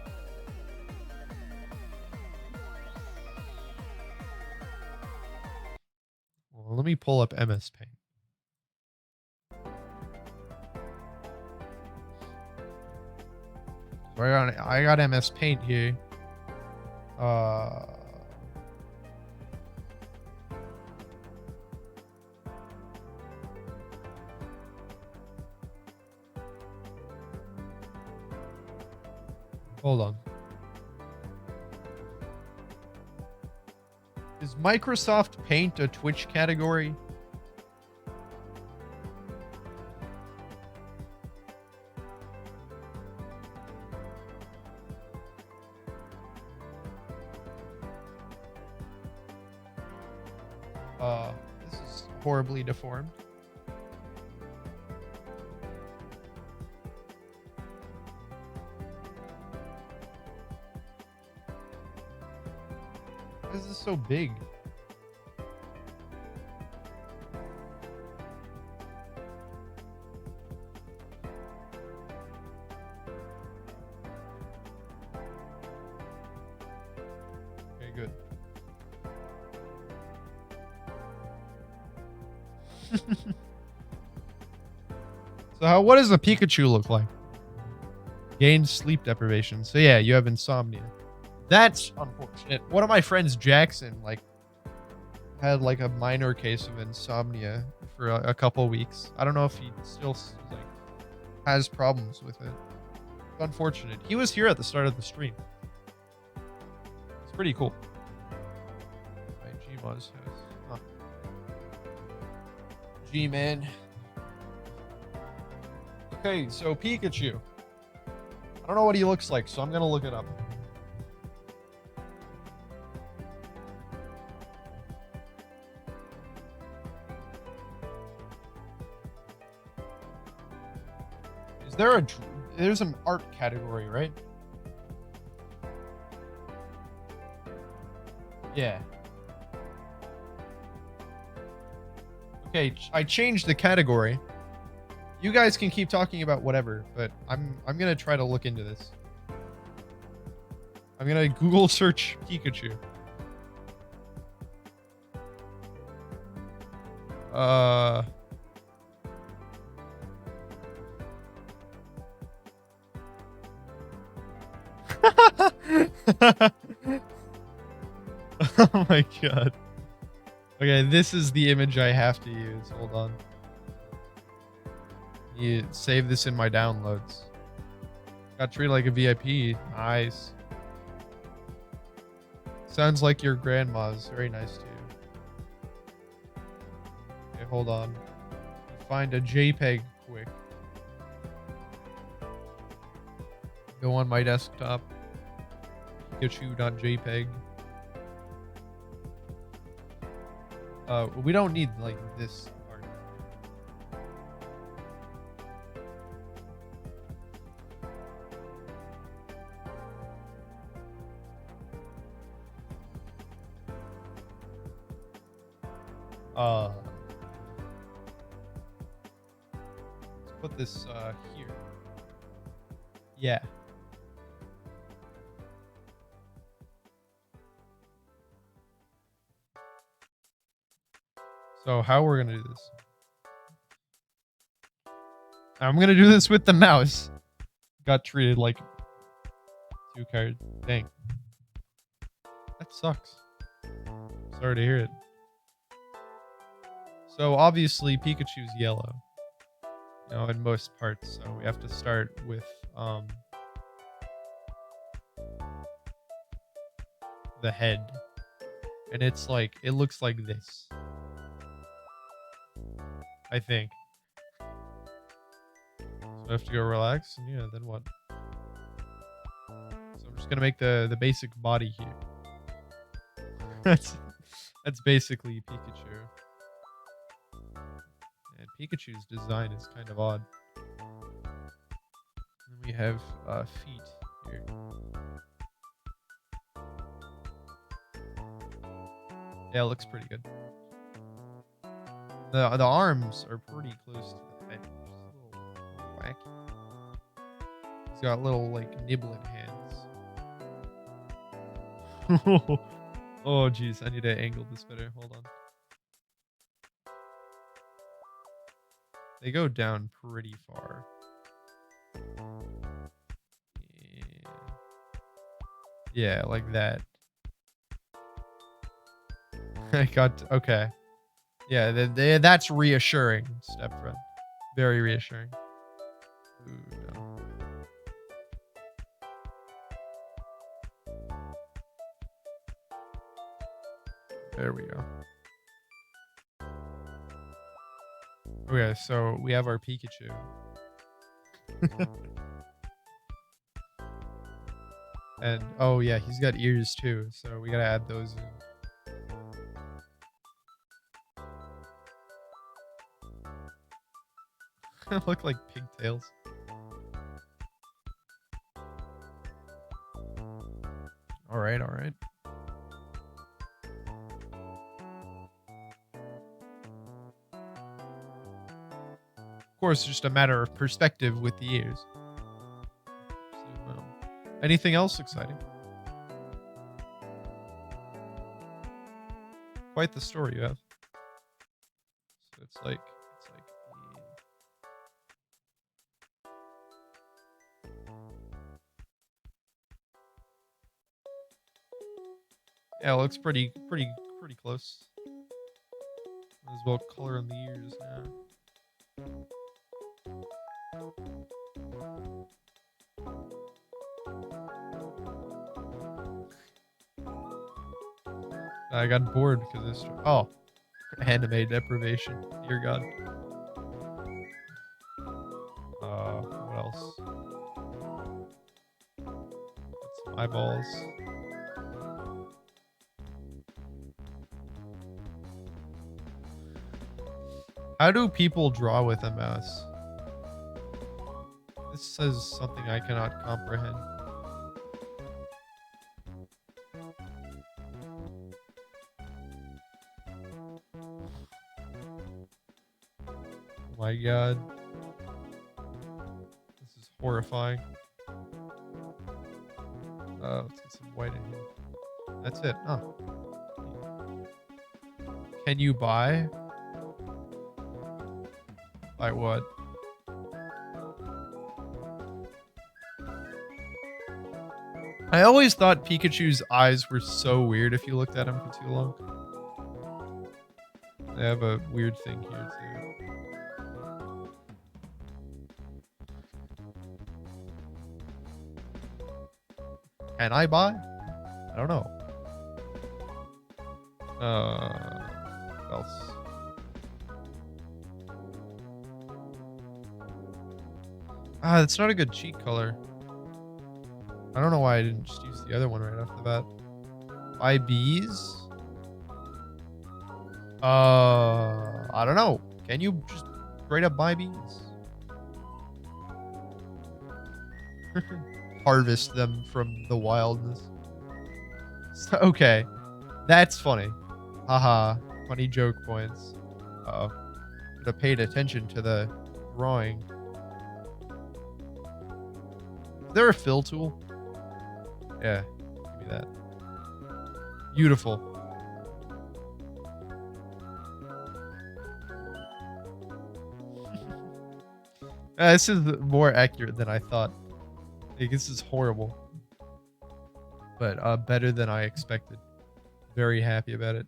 Well, let me pull up MS Paint. So I got MS Paint here. Hold on. Is Microsoft Paint a Twitch category? This is horribly deformed. Why is this so big? Okay, good. So what does a Pikachu look like? Gain sleep deprivation. So yeah, you have insomnia. That's unfortunate. One of my friends, Jackson, like had like a minor case of insomnia for a couple weeks. I don't know if he still like has problems with it. It's unfortunate. He was here at the start of the stream. It's pretty cool. My Gmod's house. Huh. G-man. Okay, so Pikachu. I don't know what he looks like, so I'm gonna look it up. Is there a... There's an art category, right? Yeah. Okay, I changed the category. You guys can keep talking about whatever, but I'm gonna try to look into this. I'm gonna Google search Pikachu. Oh my god. Okay, this is the image I have to use. Hold on. You save this in my downloads. Got treated like a VIP. Nice. Sounds like your grandma's. Very nice too. Okay, hold on. Find a JPEG quick. Go on my desktop. Pikachu.jpg. We don't need like this part. Let's put this here. Yeah. So how we're gonna do this? I'm gonna do this with the mouse. Got treated like 2 cards. Dang. That sucks. Sorry to hear it. So obviously Pikachu's yellow. You know, in most parts. So we have to start with the head. And it's like, it looks like this. I think. So I have to go relax, and yeah, then what? So I'm just gonna make the basic body here. that's basically Pikachu. And Pikachu's design is kind of odd. And we have feet here. Yeah, it looks pretty good. The arms are pretty close to the head, which is a little wacky. He's got little like nibbling hands. Oh jeez, I need to angle this better. Hold on. They go down pretty far. Yeah, like that. I got okay. Yeah, that's reassuring, stepfriend. Very reassuring. Ooh, no. There we go. Okay, so we have our Pikachu. And oh yeah, he's got ears too, so we gotta add those in. Look like pigtails. All right, all right. Of course, it's just a matter of perspective with the ears. So, anything else exciting? Quite the story you have. So it's like yeah, it looks pretty close. As well color in the ears now. I got bored because this. Oh, anime deprivation. Dear God. else? Put some eyeballs. How do people draw with a mouse? This says something I cannot comprehend. Oh my god. This is horrifying. Let's get some white in here. That's it. Oh. Can you buy? Buy what? I always thought Pikachu's eyes were so weird if you looked at him for too long. They have a weird thing here too. Can I buy? I don't know. What else? Ah, that's not a good cheek color. I don't know why I didn't just use the other one right off the bat. Buy bees? I don't know. Can you just straight up buy bees? Harvest them from the wildness. So, okay. That's funny. Haha. Funny joke points. Uh-oh. Should have paid attention to the drawing. Is there a fill tool? Yeah. Give me that. Beautiful. This is more accurate than I thought. Like, this is horrible. But better than I expected. Very happy about it.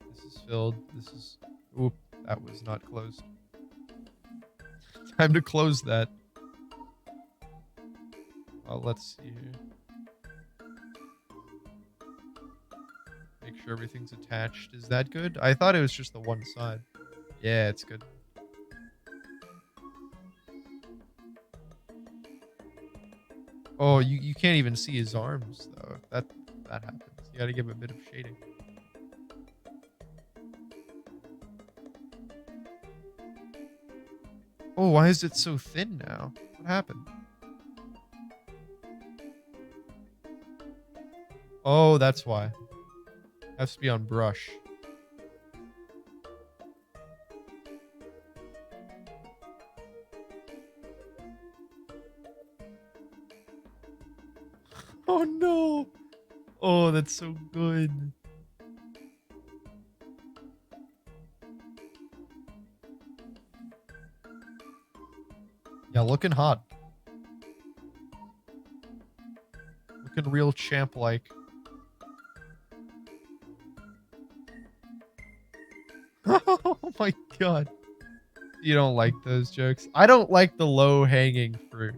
This is filled. This is... Oop, that was not closed. Time to close that. Let's see here. Make sure everything's attached. Is that good? I thought it was just the one side. Yeah, it's good. Oh, you can't even see his arms though. That happens. You gotta give him a bit of shading. Oh, why is it so thin now? What happened? Oh, that's why. Has to be on brush. Oh no. Oh, that's so good. Yeah, looking hot. Looking real champ-like. Oh my god. You don't like those jokes. I don't like the low-hanging fruit.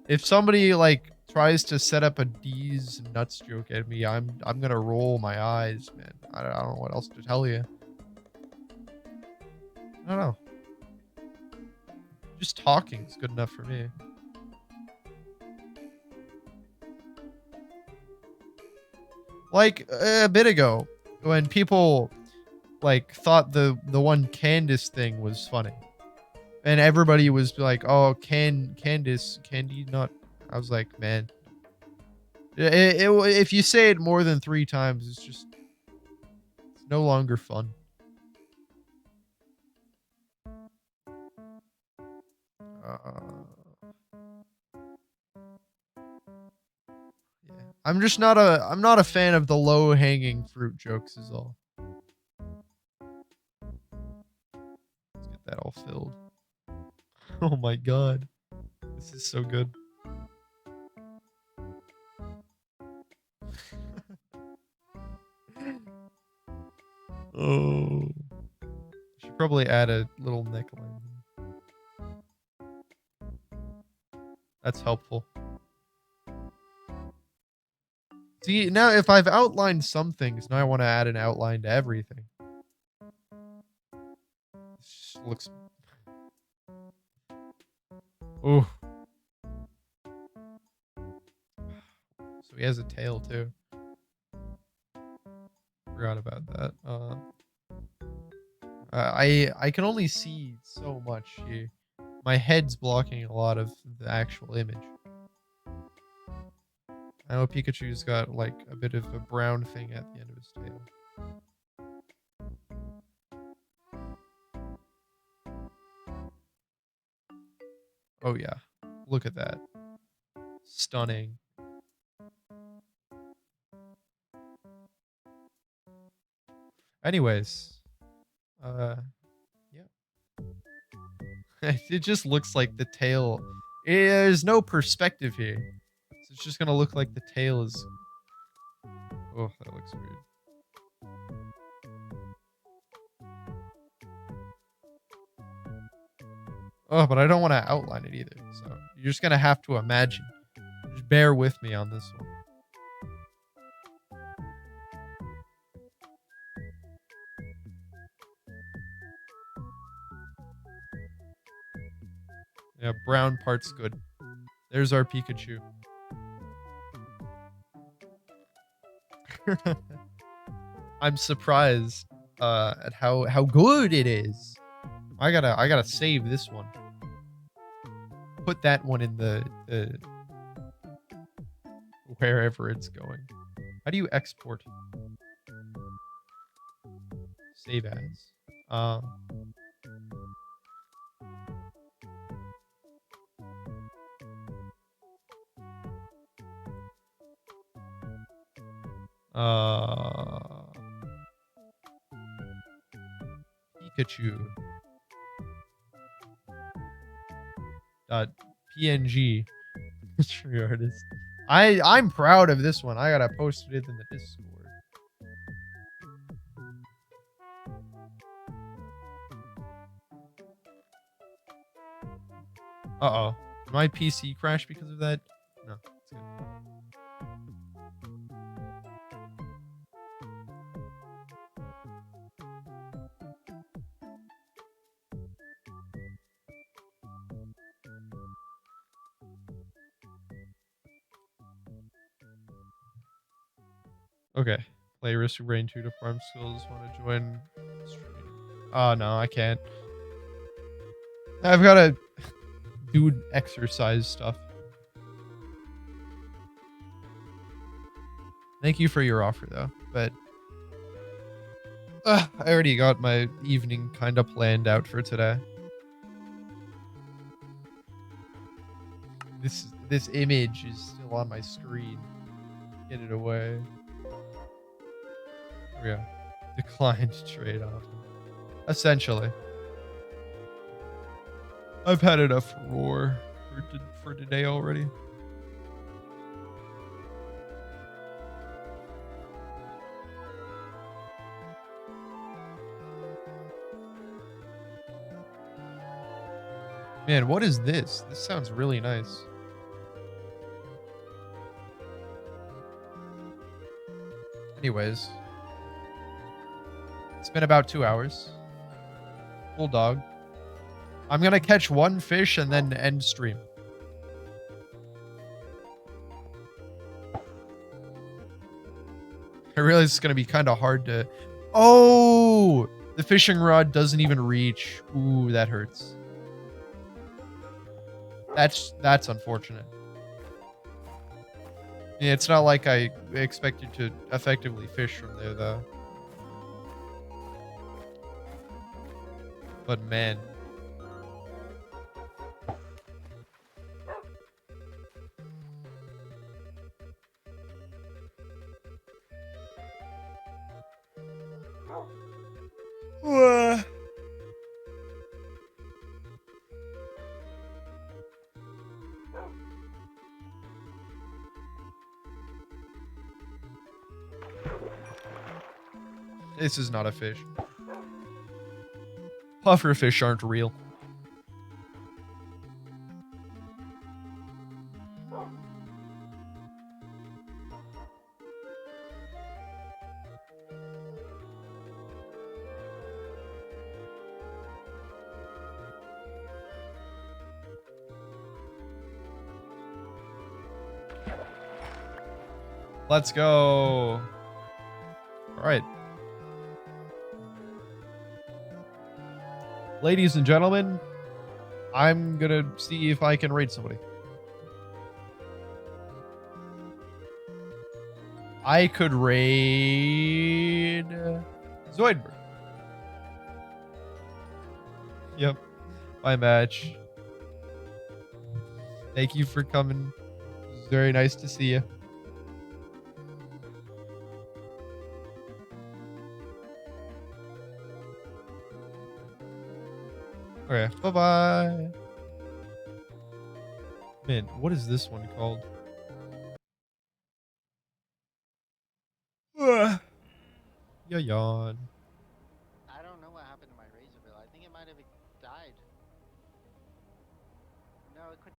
If somebody like tries to set up a D's nuts joke at me, I'm gonna roll my eyes, man. I don't know what else to tell you. I don't know. Just talking is good enough for me. Like a bit ago, when people like thought the one Candace thing was funny, and everybody was like, "Oh, Candace, Candy not." I was like, man, if you say it more than 3 times, it's no longer fun. Yeah. I'm not a fan of the low hanging fruit jokes is all. Let's get that all filled. Oh my god. This is so good. Oh. Should probably add a little neckline. That's helpful. See, now if I've outlined some things, now I want to add an outline to everything. This looks... Oh, so he has a tail too. Forgot about that. I can only see so much here. My head's blocking a lot of the actual image. I know Pikachu's got like a bit of a brown thing at the end of his tail. Oh yeah, look at that. Stunning. Anyways, yeah. It just looks like the tail. There's no perspective here. So it's just gonna look like the tail is. Oh, that looks weird. Oh, but I don't want to outline it either. So you're just gonna have to imagine. Just bear with me on this one. Yeah, brown part's good. There's our Pikachu. I'm surprised at how good it is. I gotta save this one. Put that one in the wherever it's going. How do you export? Save as. Uh, uh, Pikachu. Dot PNG. Tree artist. I'm proud of this one. I gotta post it in the Discord. Uh-oh. Did my PC crash because of that? No. It's good. Okay. Players who brain 2 to farm skills want to join stream. Oh no, I can't. I've gotta do exercise stuff. Thank you for your offer though, but I already got my evening kind of planned out for today. This image is still on my screen. Get it away. Oh, yeah. Declined trade offer. Essentially. I've had enough roar for today already. Man, what is this? This sounds really nice. Anyways. It's been about 2 hours. Full dog. I'm gonna catch one fish and then end stream. I realize it's gonna be kind of hard to... Oh! The fishing rod doesn't even reach. Ooh, that hurts. That's unfortunate. Yeah, it's not like I expected to effectively fish from there, though. But man. This is not a fish. Pufferfish aren't real. Let's go. All right. Ladies and gentlemen, I'm going to see if I can raid somebody. I could raid Zoidberg. Yep. My match. Thank you for coming. It was very nice to see you. Okay. Bye-bye. Man, what is this one called? Yeah, yawn. I don't know what happened to my razor bill. I think it might have died. No, it quit